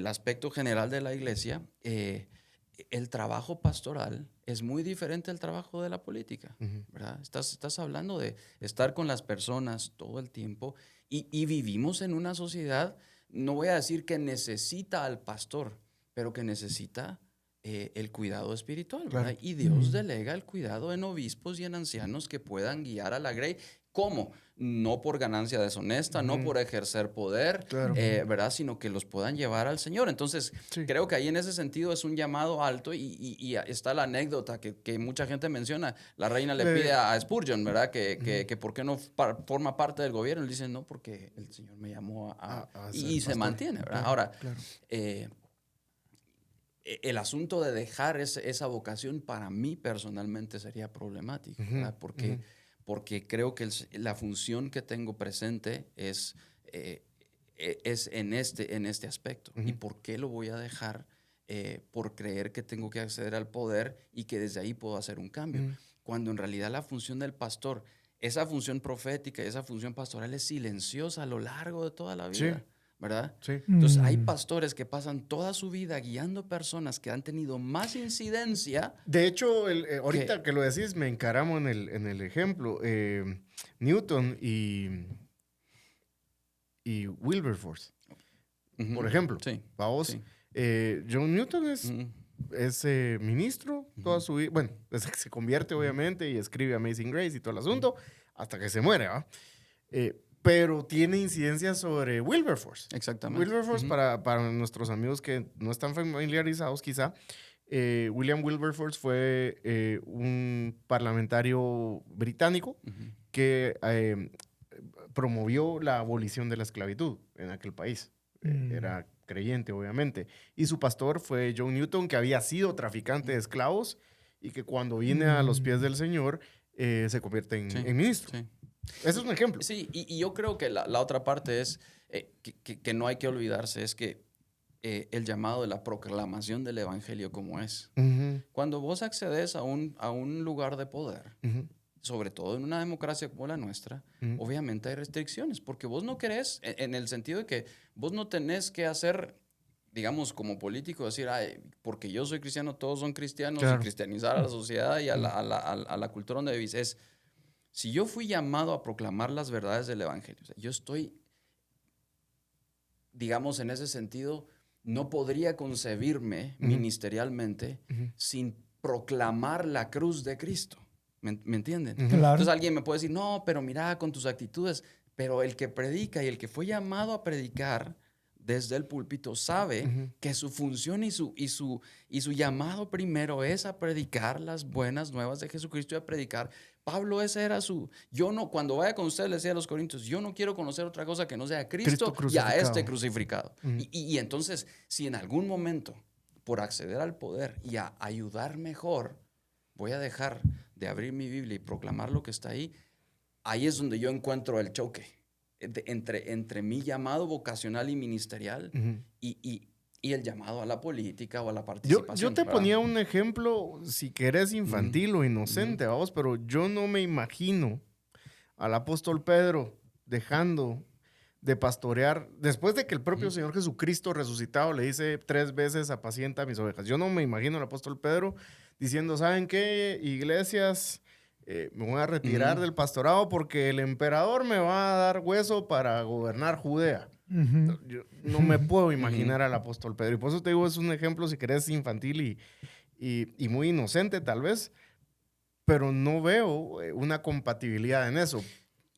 aspecto general de la iglesia, el trabajo pastoral es muy diferente al trabajo de la política, ¿verdad? Estás hablando de estar con las personas todo el tiempo y vivimos en una sociedad, no voy a decir que necesita al pastor, pero que necesita el cuidado espiritual, ¿verdad? Claro. Y Dios delega el cuidado en obispos y en ancianos que puedan guiar a la grey. ¿Cómo? No por ganancia deshonesta, no por ejercer poder, Claro. ¿verdad? Sino que los puedan llevar al Señor. Entonces, Sí. creo que ahí en ese sentido es un llamado alto y está la anécdota que mucha gente menciona. La reina le pide a Spurgeon, ¿verdad? Que por qué no forma parte del gobierno. Él dice, no, porque el Señor me llamó y se pastor. mantiene, ¿verdad? Claro, Ahora, claro. El asunto de dejar esa vocación para mí personalmente sería problemático, ¿verdad? Porque creo que la función que tengo presente es en este aspecto. ¿Y por qué lo voy a dejar? Por creer que tengo que acceder al poder y que desde ahí puedo hacer un cambio. Cuando en realidad la función del pastor, esa función profética, esa función pastoral es silenciosa a lo largo de toda la vida. Sí. ¿Verdad? Sí. Entonces hay pastores que pasan toda su vida guiando personas que han tenido más incidencia. De hecho, ahorita que lo decís, me encaramo en el ejemplo. Newton y Wilberforce, por ejemplo. Sí. Vamos, Sí. John Newton es ministro toda su vida. Bueno, desde que se convierte, obviamente, y escribe Amazing Grace y todo el asunto, hasta que se muere, ¿va? Pero tiene incidencia sobre Wilberforce. Exactamente. Wilberforce, para nuestros amigos que no están familiarizados quizá, William Wilberforce fue un parlamentario británico que promovió la abolición de la esclavitud en aquel país. Era creyente, obviamente. Y su pastor fue John Newton, que había sido traficante de esclavos y que cuando viene a los pies del Señor se convierte en ministro. Sí. Ese es un ejemplo. Sí, y yo creo que la otra parte es que no hay que olvidarse, es que el llamado de la proclamación del evangelio como es. Cuando vos accedes a un lugar de poder, sobre todo en una democracia como la nuestra, obviamente hay restricciones, porque vos no querés, en el sentido de que vos no tenés que hacer, digamos, como político, decir, porque yo soy cristiano, todos son cristianos, Claro. y cristianizar a la sociedad y a la cultura donde vivís. Si yo fui llamado a proclamar las verdades del evangelio, o sea, yo estoy, digamos, en ese sentido, no podría concebirme ministerialmente sin proclamar la cruz de Cristo. ¿Me entienden? Claro. Entonces alguien me puede decir, no, pero mira, con tus actitudes, pero el que predica y el que fue llamado a predicar desde el púlpito sabe que su función y su llamado primero es a predicar las buenas nuevas de Jesucristo y a predicar. Pablo, ese era cuando vaya con ustedes, le decía a los corintios, yo no quiero conocer otra cosa que no sea Cristo y a este crucificado. Y entonces, si en algún momento, por acceder al poder y a ayudar mejor, voy a dejar de abrir mi Biblia y proclamar lo que está ahí es donde yo encuentro el choque entre mi llamado vocacional y ministerial y el llamado a la política o a la participación. Yo te ¿verdad? ponía un ejemplo, si querés, infantil o inocente, vamos, pero yo no me imagino al apóstol Pedro dejando de pastorear, después de que el propio Señor Jesucristo resucitado le dice 3 veces apacienta mis ovejas. Yo no me imagino al apóstol Pedro diciendo, ¿saben qué, iglesias? Me voy a retirar del pastorado porque el emperador me va a dar hueso para gobernar Judea. Yo no me puedo imaginar al apóstol Pedro. Y por eso te digo, es un ejemplo, si querés, infantil y muy inocente tal vez, pero no veo una compatibilidad en eso.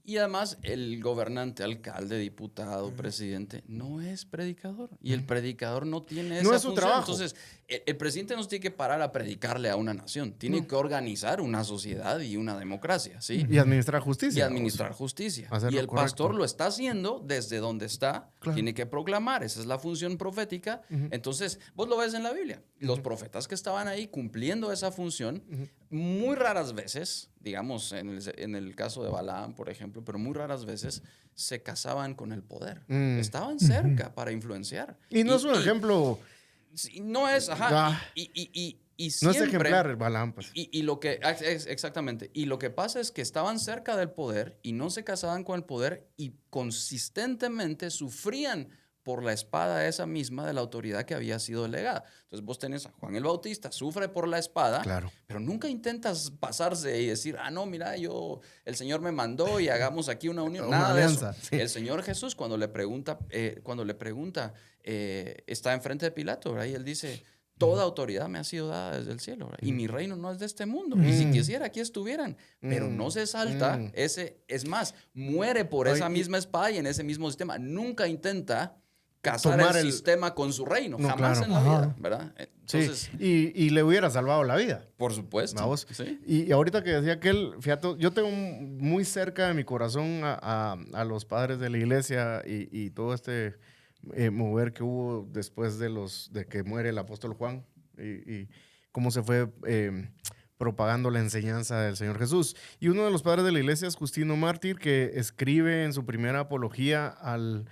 Y además, el gobernante, alcalde, diputado, presidente, no es predicador. Y el predicador no tiene esa No es su función. trabajo. Entonces, el presidente no se tiene que parar a predicarle a una nación. Tiene que organizar una sociedad y una democracia, ¿sí? Y administrar justicia. Y administrar justicia. Hacerlo Y el correcto. pastor lo está haciendo desde donde está. Claro. Tiene que proclamar. Esa es la función profética. Entonces, vos lo ves en la Biblia. Los profetas que estaban ahí cumpliendo esa función muy raras veces, digamos, en el caso de Balaam, por ejemplo, pero muy raras veces se casaban con el poder. Estaban cerca para influenciar. Y no es un ejemplo... Sí, no es, Ah. y No siempre, es ejemplar el Balaam, pues. y lo que, exactamente, y lo que pasa es que estaban cerca del poder y no se casaban con el poder y consistentemente sufrían por la espada esa misma de la autoridad que había sido delegada. Entonces vos tenés a Juan el Bautista, sufre por la espada, Claro. pero nunca intentas pasarse y decir, no, mira, el Señor me mandó y hagamos aquí una unión. Una Nada de alianza, eso. sí. El Señor Jesús cuando le pregunta, está enfrente de Pilato, ¿verdad? Y él dice, toda autoridad me ha sido dada desde el cielo, ¿verdad? Y mi reino no es de este mundo. Y si quisiera, aquí estuvieran. Pero no se salta es más, muere por esa misma espada y en ese mismo sistema. Nunca intenta casar Tomar el sistema con su reino. No, Jamás claro. en la vida, ¿verdad? Entonces, Sí, y le hubiera salvado la vida. por supuesto. Vamos. Sí. Y ahorita que decía que él, fíjate, yo tengo muy cerca de mi corazón a los padres de la iglesia y todo este mover que hubo después de que muere el apóstol Juan y cómo se fue propagando la enseñanza del Señor Jesús. Y uno de los padres de la iglesia es Justino Mártir, que escribe en su primera apología al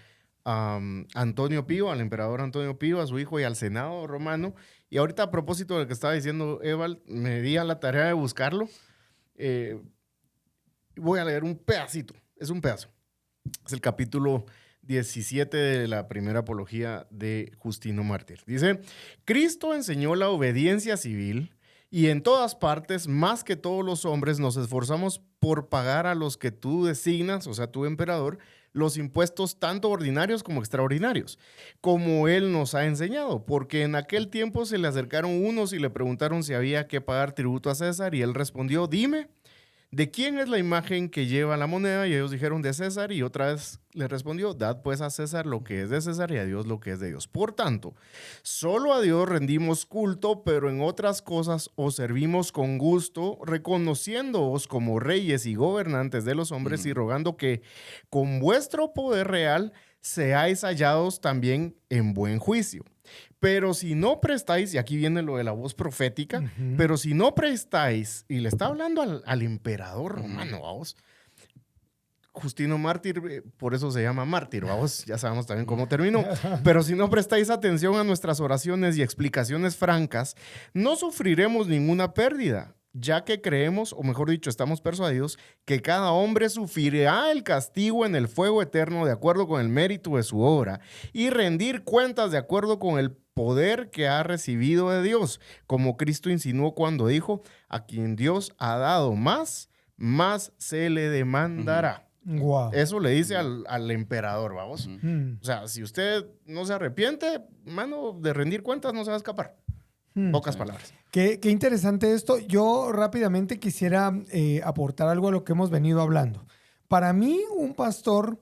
Antonio Pío, al emperador Antonio Pío, a su hijo y al Senado romano. Y ahorita a propósito de lo que estaba diciendo Evald, me di a la tarea de buscarlo. Voy a leer un pedacito, es un pedazo. Es el capítulo 17 de la primera apología de Justino Mártir. Dice, Cristo enseñó la obediencia civil y en todas partes, más que todos los hombres, nos esforzamos por pagar a los que tú designas, o sea, tu emperador, los impuestos tanto ordinarios como extraordinarios, como él nos ha enseñado, porque en aquel tiempo se le acercaron unos y le preguntaron si había que pagar tributo a César, y él respondió, dime, ¿de quién es la imagen que lleva la moneda? Y ellos dijeron, de César, y otra vez le respondió, dad pues a César lo que es de César y a Dios lo que es de Dios. Por tanto, solo a Dios rendimos culto, pero en otras cosas os servimos con gusto, reconociéndoos como reyes y gobernantes de los hombres y rogando que con vuestro poder real seáis hallados también en buen juicio. Pero si no prestáis, y aquí viene lo de la voz profética, pero si no prestáis, y le está hablando al emperador romano, vamos, Justino Mártir, por eso se llama mártir, vamos, ya sabemos también cómo terminó, pero si no prestáis atención a nuestras oraciones y explicaciones francas, no sufriremos ninguna pérdida, ya que creemos, o mejor dicho, estamos persuadidos, que cada hombre sufrirá el castigo en el fuego eterno de acuerdo con el mérito de su obra y rendir cuentas de acuerdo con el poder que ha recibido de Dios, como Cristo insinuó cuando dijo, a quien Dios ha dado más se le demandará. Wow. Eso le dice al emperador, vamos. O sea, si usted no se arrepiente, mano, de rendir cuentas no se va a escapar. Pocas palabras. Qué interesante esto. Yo rápidamente quisiera aportar algo a lo que hemos venido hablando. Para mí, un pastor,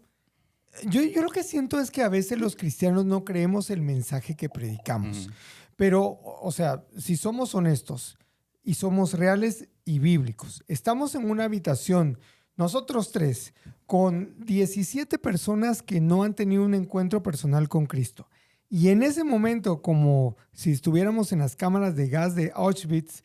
yo lo que siento es que a veces los cristianos no creemos el mensaje que predicamos. Pero, o sea, si somos honestos y somos reales y bíblicos, estamos en una habitación, nosotros tres, con 17 personas que no han tenido un encuentro personal con Cristo. Y en ese momento, como si estuviéramos en las cámaras de gas de Auschwitz,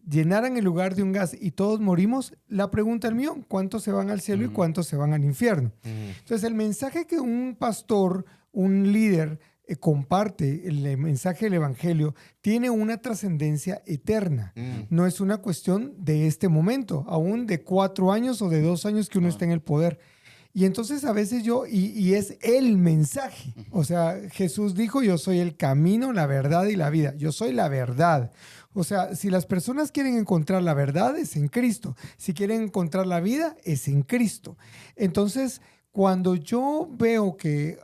llenaran el lugar de un gas y todos morimos, la pregunta es mío, ¿cuántos se van al cielo y cuántos se van al infierno? Entonces, el mensaje que un pastor, un líder, comparte, el mensaje del evangelio, tiene una trascendencia eterna. No es una cuestión de este momento, aún de 4 años o de 2 años que uno está en el poder. Y entonces a veces y es el mensaje. O sea, Jesús dijo, yo soy el camino, la verdad y la vida. Yo soy la verdad. O sea, si las personas quieren encontrar la verdad, es en Cristo. Si quieren encontrar la vida, es en Cristo. Entonces, cuando yo veo que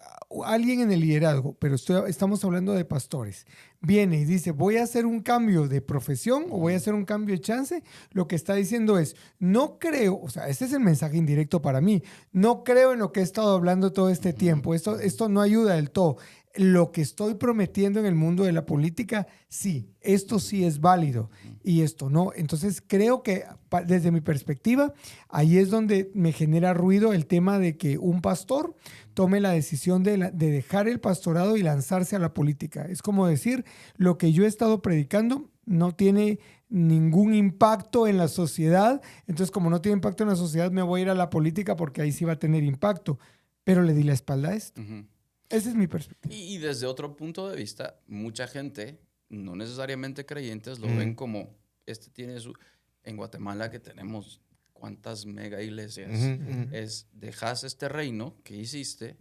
alguien en el liderazgo, pero estamos hablando de pastores, viene y dice, voy a hacer un cambio de profesión o voy a hacer un cambio de chance, lo que está diciendo es, no creo, o sea, este es el mensaje indirecto para mí, no creo en lo que he estado hablando todo este tiempo, esto no ayuda del todo. Lo que estoy prometiendo en el mundo de la política, sí, esto sí es válido y esto no. Entonces creo que desde mi perspectiva, ahí es donde me genera ruido el tema de que un pastor tome la decisión de dejar el pastorado y lanzarse a la política. Es como decir, lo que yo he estado predicando no tiene ningún impacto en la sociedad. Entonces, como no tiene impacto en la sociedad, me voy a ir a la política porque ahí sí va a tener impacto. Pero le di la espalda a esto. Esa es mi perspectiva. Y desde otro punto de vista, mucha gente, no necesariamente creyentes, lo ven como, tiene su... En Guatemala que tenemos cuántas mega iglesias, dejas este reino que hiciste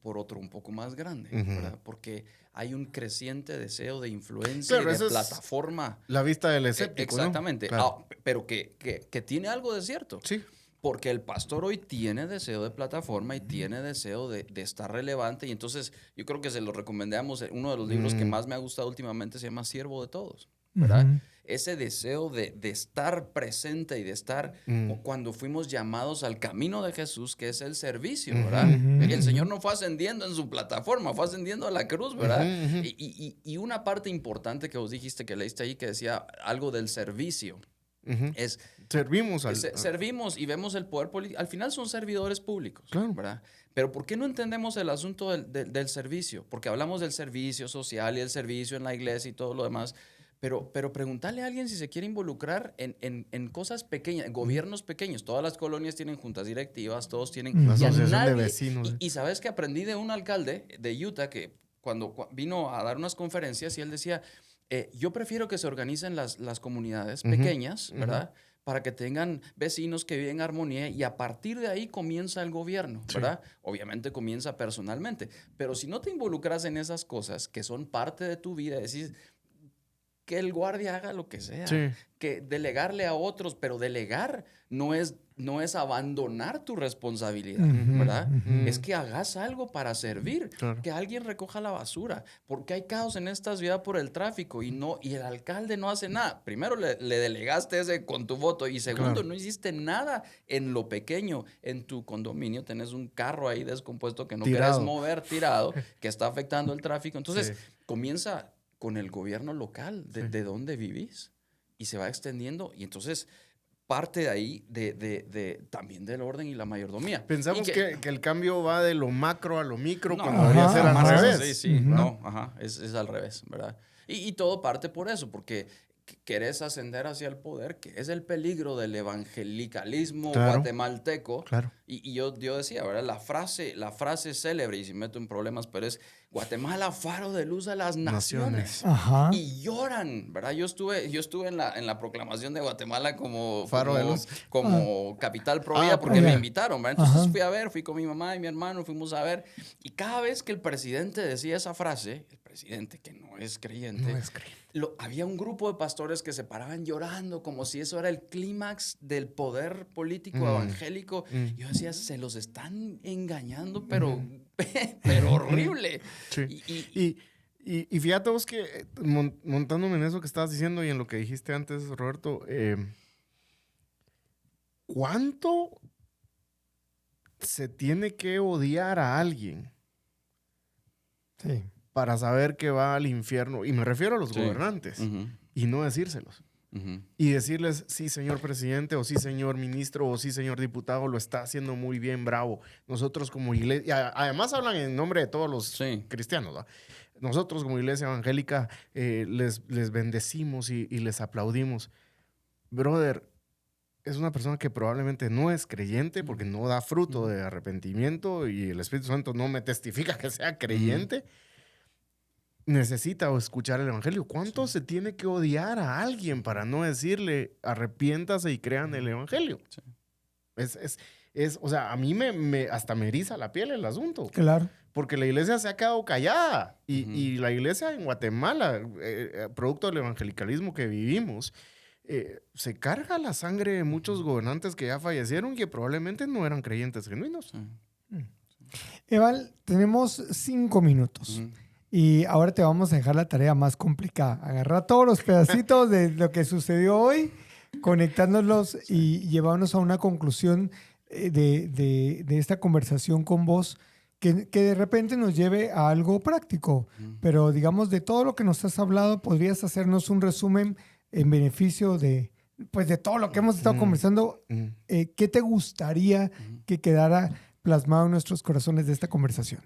por otro un poco más grande, ¿verdad? Porque hay un creciente deseo de influencia y de plataforma. La vista del escéptico, exactamente, ¿no? Claro. Pero que tiene algo de cierto. Sí. Porque el pastor hoy tiene deseo de plataforma y tiene deseo de estar relevante. Y entonces yo creo que se lo recomendamos. Uno de los libros que más me ha gustado últimamente se llama Siervo de Todos, ¿verdad? Ese deseo de estar presente y de estar cuando fuimos llamados al camino de Jesús, que es el servicio, ¿verdad? El Señor no fue ascendiendo en su plataforma, fue ascendiendo a la cruz, ¿verdad? Y una parte importante que vos dijiste, que leíste ahí, que decía algo del servicio, es... Servimos y vemos el poder político. Al final son servidores públicos, claro, ¿verdad? Pero ¿por qué no entendemos el asunto del servicio? Porque hablamos del servicio social y el servicio en la iglesia y todo lo demás. Pero preguntarle a alguien si se quiere involucrar en cosas pequeñas, en gobiernos pequeños. Todas las colonias tienen juntas directivas, todos tienen... Una asociación de vecinos. Y sabes que aprendí de un alcalde de Utah que cuando vino a dar unas conferencias y él decía, yo prefiero que se organicen las comunidades pequeñas, ¿verdad? Para que tengan vecinos que viven en armonía y a partir de ahí comienza el gobierno, ¿verdad? Sí. Obviamente comienza personalmente, pero si no te involucras en esas cosas que son parte de tu vida, decís que el guardia haga lo que sea, que delegarle a otros, pero delegar no es abandonar tu responsabilidad, ¿verdad? Es que hagas algo para servir, que alguien recoja la basura, porque hay caos en esta ciudad por el tráfico y el alcalde no hace nada. Primero le delegaste ese con tu voto y segundo no hiciste nada en lo pequeño. En tu condominio tenés un carro ahí descompuesto que no querés mover, tirado, que está afectando el tráfico. Entonces comienza con el gobierno local de donde vivís y se va extendiendo y entonces parte de ahí también del orden y la mayordomía. Pensamos que el cambio va de lo macro a lo micro cuando debería ser al revés. Sí, no, es al revés, ¿verdad? Y todo parte por eso, porque querés ascender hacia el poder, que es el peligro del evangelicalismo guatemalteco. Claro. Y yo decía, ¿verdad? La frase célebre, y si meto en problemas, pero es Guatemala, faro de luz a las naciones. Ajá. Y lloran, ¿verdad? Yo estuve en la proclamación de Guatemala como faro de luz, como capital pro vida, porque me invitaron, ¿verdad? Entonces fui con mi mamá y mi hermano, fuimos a ver. Y cada vez que el presidente decía esa frase, el presidente que no es creyente, había un grupo de pastores que se paraban llorando como si eso era el clímax del poder político evangélico. Yo decía, se los están engañando, pero horrible. Sí. Y fíjate vos que, montándome en eso que estabas diciendo y en lo que dijiste antes, Roberto, ¿cuánto se tiene que odiar a alguien para saber que va al infierno? Y me refiero a los gobernantes y no decírselos. Y decirles, sí, señor presidente, o sí, señor ministro, o sí, señor diputado, lo está haciendo muy bien, bravo. Nosotros como iglesia, además hablan en nombre de todos los cristianos, ¿verdad? Nosotros como iglesia evangélica les bendecimos y les aplaudimos. Brother, es una persona que probablemente no es creyente porque no da fruto de arrepentimiento y el Espíritu Santo no me testifica que sea creyente. Necesita escuchar el evangelio. ¿Cuánto se tiene que odiar a alguien para no decirle arrepiéntase y crean el evangelio? O sea, a mí hasta me eriza la piel el asunto. Claro. Porque la iglesia se ha quedado callada y la iglesia en Guatemala, producto del evangelicalismo que vivimos, se carga la sangre de muchos gobernantes que ya fallecieron y que probablemente no eran creyentes genuinos. Eval, tenemos 5 minutos. Y ahora te vamos a dejar la tarea más complicada. Agarrar todos los pedacitos de lo que sucedió hoy, conectándolos y llevarnos a una conclusión de esta conversación con vos que de repente nos lleve a algo práctico. Pero digamos, de todo lo que nos has hablado, ¿podrías hacernos un resumen en beneficio de todo lo que hemos estado conversando? ¿Qué te gustaría que quedara plasmado en nuestros corazones de esta conversación?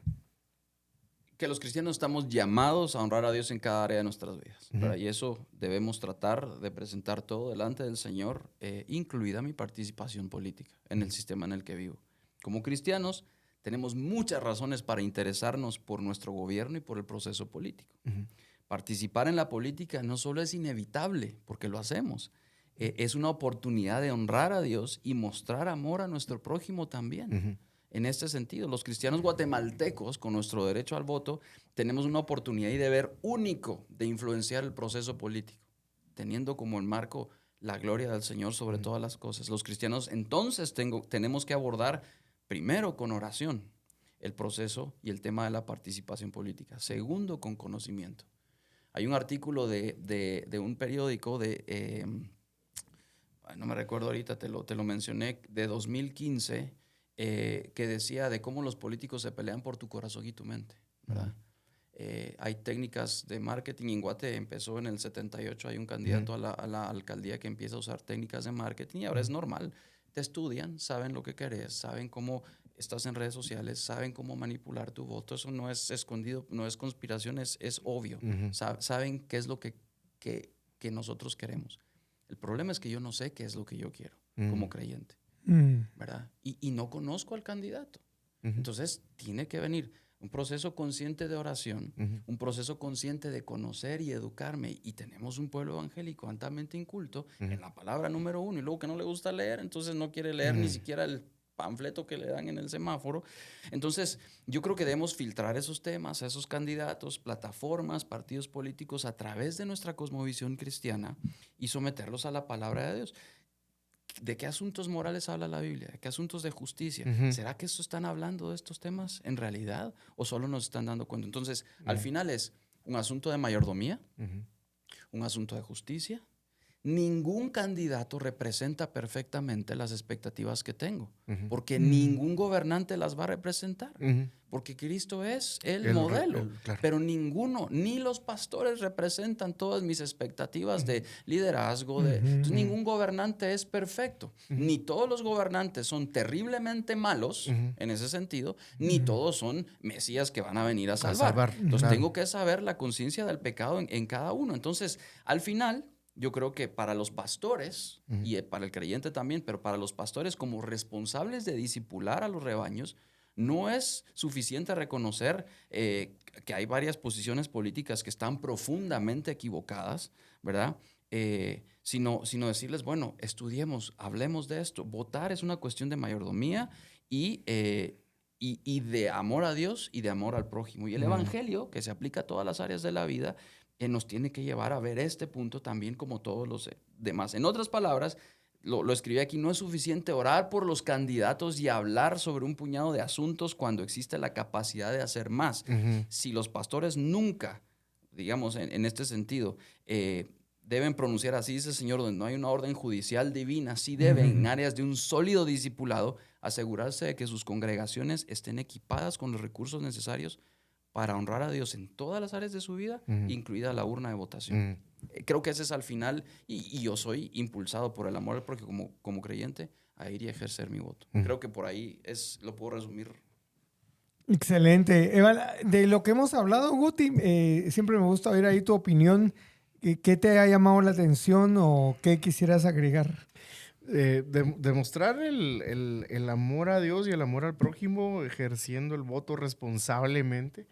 que los cristianos estamos llamados a honrar a Dios en cada área de nuestras vidas. Ujú. Y eso debemos tratar de presentar todo delante del Señor, incluida mi participación política en el sistema en el que vivo. Como cristianos, tenemos muchas razones para interesarnos por nuestro gobierno y por el proceso político. Ujú. Participar en la política no solo es inevitable, porque lo hacemos, es una oportunidad de honrar a Dios y mostrar amor a nuestro prójimo también. Ujú. En este sentido, los cristianos guatemaltecos, con nuestro derecho al voto, tenemos una oportunidad y deber único de influenciar el proceso político, teniendo como enmarco la gloria del Señor sobre todas las cosas. Los cristianos entonces tenemos que abordar primero con oración el proceso y el tema de la participación política. Segundo, con conocimiento. Hay un artículo de un periódico no me recuerdo ahorita, te lo mencioné, de 2015, que decía de cómo los políticos se pelean por tu corazón y tu mente, ¿verdad? Hay técnicas de marketing. En Guate empezó en el 78, hay un candidato a la alcaldía que empieza a usar técnicas de marketing y ahora es normal. Te estudian, saben lo que querés, saben cómo estás en redes sociales, saben cómo manipular tu voto. Eso no es escondido, no es conspiración, es obvio. Saben qué es lo que nosotros queremos. El problema es que yo no sé qué es lo que yo quiero como creyente, ¿verdad? Y no conozco al candidato. Entonces, tiene que venir un proceso consciente de oración, un proceso consciente de conocer y educarme. Y tenemos un pueblo evangélico altamente inculto en la palabra número 1 y luego que no le gusta leer, entonces no quiere leer ni siquiera el panfleto que le dan en el semáforo. Entonces, yo creo que debemos filtrar esos temas, a esos candidatos, plataformas, partidos políticos a través de nuestra cosmovisión cristiana y someterlos a la palabra de Dios. ¿De qué asuntos morales habla la Biblia? ¿De qué asuntos de justicia? ¿Será que están hablando de estos temas en realidad o solo nos están dando cuenta? Entonces, al final es un asunto de mayordomía, un asunto de justicia. Ningún candidato representa perfectamente las expectativas que tengo, porque ningún gobernante las va a representar, porque Cristo es el modelo, claro. pero ninguno, ni los pastores representan todas mis expectativas de liderazgo. Entonces, ningún gobernante es perfecto, ni todos los gobernantes son terriblemente malos en ese sentido, ni todos son mesías que van a venir a salvar. Entonces, tengo que saber la conciencia del pecado en cada uno. Entonces, al final, yo creo que para los pastores, y para el creyente también, pero para los pastores como responsables de discipular a los rebaños, no es suficiente reconocer que hay varias posiciones políticas que están profundamente equivocadas, ¿verdad? Sino decirles, bueno, estudiemos, hablemos de esto. Votar es una cuestión de mayordomía y de amor a Dios y de amor al prójimo. Y el evangelio, que se aplica a todas las áreas de la vida, nos tiene que llevar a ver este punto también como todos los demás. En otras palabras, lo escribí aquí, no es suficiente orar por los candidatos y hablar sobre un puñado de asuntos cuando existe la capacidad de hacer más. Si los pastores nunca, digamos en este sentido, deben pronunciar así, dice el Señor, donde no hay una orden judicial divina, sí deben, en áreas de un sólido discipulado, asegurarse de que sus congregaciones estén equipadas con los recursos necesarios para honrar a Dios en todas las áreas de su vida, incluida la urna de votación. Creo que ese es al final, y yo soy impulsado por el amor al prójimo como creyente a ir y ejercer mi voto. Creo que por ahí lo puedo resumir. Excelente. Eva, de lo que hemos hablado, Guti, siempre me gusta oír ahí tu opinión. ¿Qué te ha llamado la atención o qué quisieras agregar? Demostrar el amor a Dios y el amor al prójimo ejerciendo el voto responsablemente,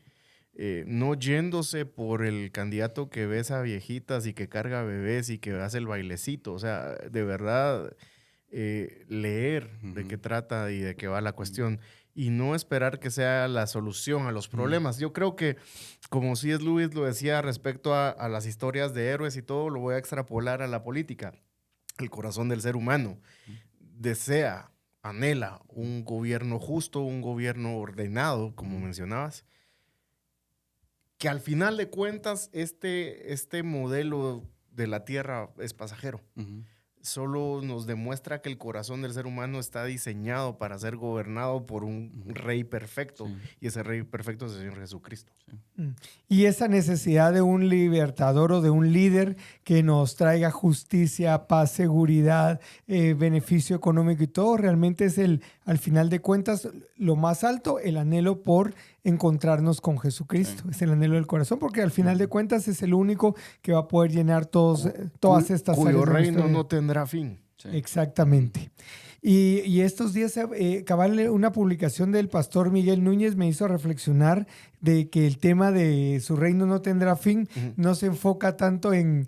no yéndose por el candidato que besa viejitas y que carga bebés y que hace el bailecito. O sea, de verdad, leer de qué trata y de qué va la cuestión y no esperar que sea la solución a los problemas. Yo creo que, como C.S. Lewis lo decía respecto a las historias de héroes y todo, lo voy a extrapolar a la política. El corazón del ser humano desea, anhela un gobierno justo, un gobierno ordenado, como mencionabas, que al final de cuentas este modelo de la tierra es pasajero. Solo nos demuestra que el corazón del ser humano está diseñado para ser gobernado por un rey perfecto, y ese rey perfecto es el Señor Jesucristo. Y esa necesidad de un libertador o de un líder que nos traiga justicia, paz, seguridad, beneficio económico y todo, realmente es al final de cuentas, lo más alto, el anhelo por encontrarnos con Jesucristo. Es el anhelo del corazón, porque al final de cuentas es el único que va a poder llenar todas estas cuyo áreas de reino nuestra vida. no tendrá fin. Sí. Exactamente. Y estos días, cabal, una publicación del pastor Miguel Núñez me hizo reflexionar de que el tema de su reino no tendrá fin no se enfoca tanto en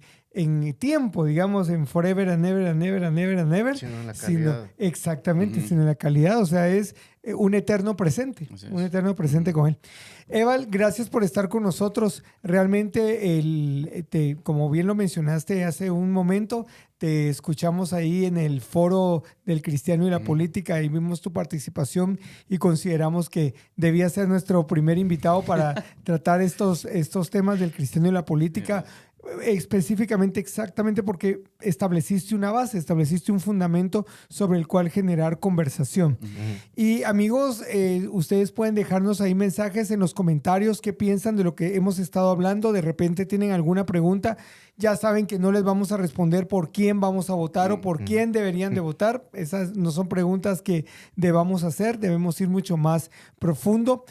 tiempo, digamos, en forever and ever and ever and ever and ever, Sino en la calidad. exactamente, sino en la calidad, o sea, es un eterno presente, un eterno presente con él. Eval, gracias por estar con nosotros. Realmente, como bien lo mencionaste hace un momento, te escuchamos ahí en el foro del cristiano y la política y vimos tu participación y consideramos que debía ser nuestro primer invitado para tratar estos temas del cristiano y la política. Específicamente, exactamente porque estableciste una base, estableciste un fundamento sobre el cual generar conversación. Y amigos, ustedes pueden dejarnos ahí mensajes en los comentarios qué piensan de lo que hemos estado hablando. De repente tienen alguna pregunta, ya saben que no les vamos a responder por quién vamos a votar o por quién deberían de votar. Esas no son preguntas que debamos hacer, debemos ir mucho más profundo.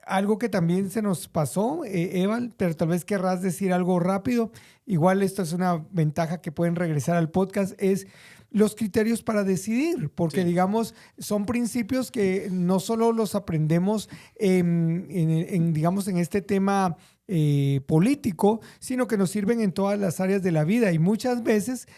Algo que también se nos pasó, Eval, pero tal vez querrás decir algo rápido. Igual esto es una ventaja que pueden regresar al podcast, es los criterios para decidir, porque digamos, son principios que no solo los aprendemos digamos, en este tema político, sino que nos sirven en todas las áreas de la vida y muchas veces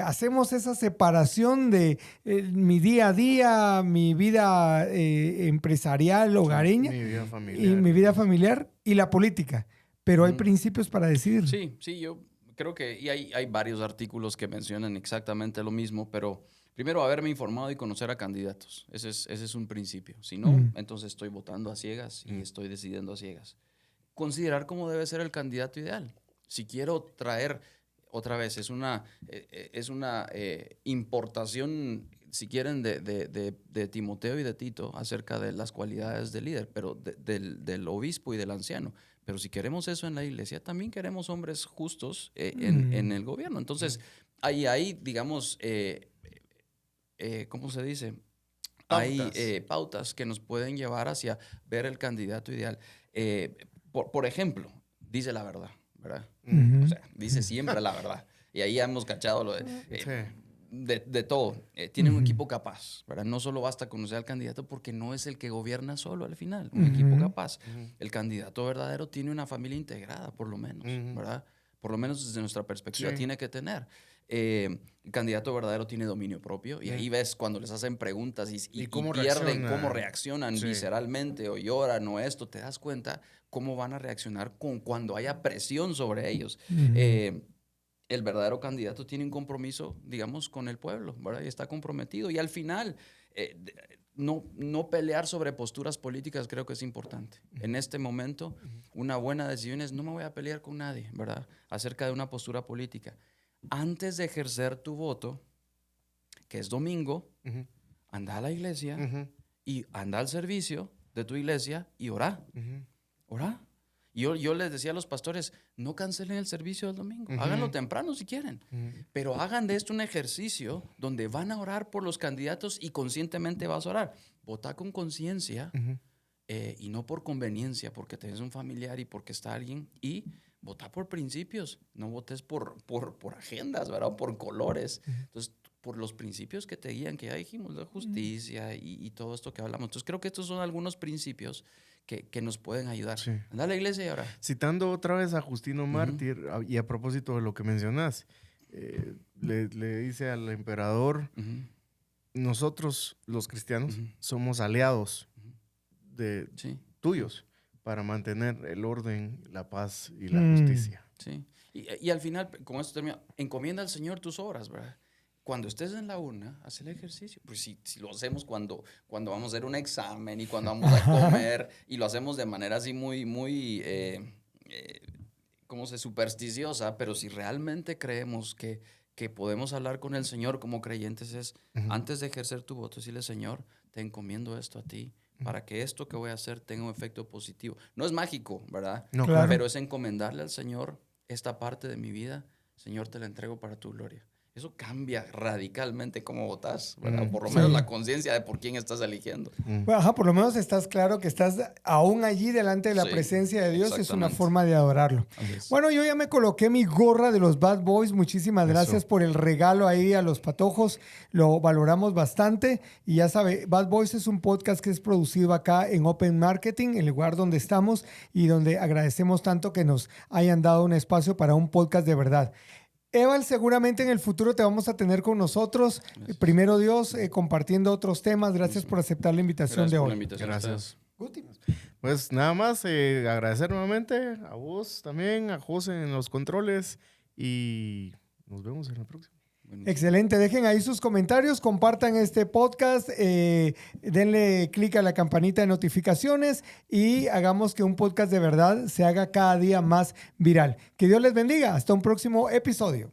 hacemos esa separación de mi día a día, mi vida empresarial, hogareña, y mi vida familiar y la política, pero hay principios para decidir. Sí, yo creo que y hay varios artículos que mencionan exactamente lo mismo, pero primero haberme informado y conocer a candidatos, ese es un principio. Si no, entonces estoy votando a ciegas y estoy decidiendo a ciegas. Considerar cómo debe ser el candidato ideal. Si quiero traer, otra vez, es una importación, si quieren, de Timoteo y de Tito acerca de las cualidades del líder, pero del obispo y del anciano. Pero si queremos eso en la iglesia, también queremos hombres justos en el gobierno. Entonces, hay digamos, ¿cómo se dice? Pautas. Hay pautas que nos pueden llevar hacia ver el candidato ideal. Por ejemplo, dice la verdad, ¿verdad? O sea, dice siempre la verdad. Y ahí hemos cachado lo de todo. Tienen un equipo capaz, ¿verdad? No solo basta conocer al candidato porque no es el que gobierna solo al final. Un equipo capaz. El candidato verdadero tiene una familia integrada, por lo menos, ¿verdad? Por lo menos desde nuestra perspectiva tiene que tener. El candidato verdadero tiene dominio propio y ahí ves cuando les hacen preguntas y pierden cómo reaccionan visceralmente o lloran o esto, te das cuenta cómo van a reaccionar cuando haya presión sobre ellos. El verdadero candidato tiene un compromiso, digamos, con el pueblo, ¿verdad? Y está comprometido. Y al final, no pelear sobre posturas políticas creo que es importante. En este momento, una buena decisión es no me voy a pelear con nadie, ¿verdad? Acerca de una postura política. Antes de ejercer tu voto, que es domingo, anda a la iglesia y anda al servicio de tu iglesia y ora. Ora. Yo les decía a los pastores, no cancelen el servicio del domingo, háganlo temprano si quieren, pero hagan de esto un ejercicio donde van a orar por los candidatos y conscientemente vas a orar. Vota con conciencia y no por conveniencia, porque tenés un familiar y porque está alguien, y vota por principios, no votes por agendas, ¿verdad? O por colores. Entonces, por los principios que te guían, que ya dijimos, la justicia y todo esto que hablamos. Entonces, creo que estos son algunos principios que nos pueden ayudar. Sí. Anda a la iglesia y ahora. Citando otra vez a Justino Mártir, y a propósito de lo que mencionas, le dice al emperador, nosotros los cristianos somos aliados de tuyos para mantener el orden, la paz y la justicia. Sí. Y al final, con esto termino, encomienda al Señor tus obras, ¿verdad? Cuando estés en la urna, haz el ejercicio. Pues si lo hacemos cuando vamos a hacer un examen y cuando vamos a comer y lo hacemos de manera así muy ¿cómo se? Supersticiosa, pero si realmente creemos que podemos hablar con el Señor como creyentes es, antes de ejercer tu voto, decirle, Señor, te encomiendo esto a ti para que esto que voy a hacer tenga un efecto positivo. No es mágico, ¿verdad? No, claro. Pero es encomendarle al Señor esta parte de mi vida. Señor, te la entrego para tu gloria. eso cambia radicalmente cómo votas, ¿verdad? Por lo menos la conciencia de por quién estás eligiendo. Bueno, ajá, por lo menos estás claro que estás aún allí delante de la presencia de Dios. Es una forma de adorarlo. Bueno, yo ya me coloqué mi gorra de los Bad Boys. Muchísimas gracias por el regalo ahí a los patojos. Lo valoramos bastante. Y ya sabe, Bad Boys es un podcast que es producido acá en Open Marketing, el lugar donde estamos y donde agradecemos tanto que nos hayan dado un espacio para un podcast de verdad. Eval, seguramente en el futuro te vamos a tener con nosotros. Primero Dios, compartiendo otros temas. Gracias por aceptar la invitación de hoy. Gracias. Pues nada más, agradecer nuevamente a vos también, a José en los controles y nos vemos en la próxima. Excelente, dejen ahí sus comentarios, compartan este podcast, denle clic a la campanita de notificaciones y hagamos que un podcast de verdad se haga cada día más viral. Que Dios les bendiga, hasta un próximo episodio.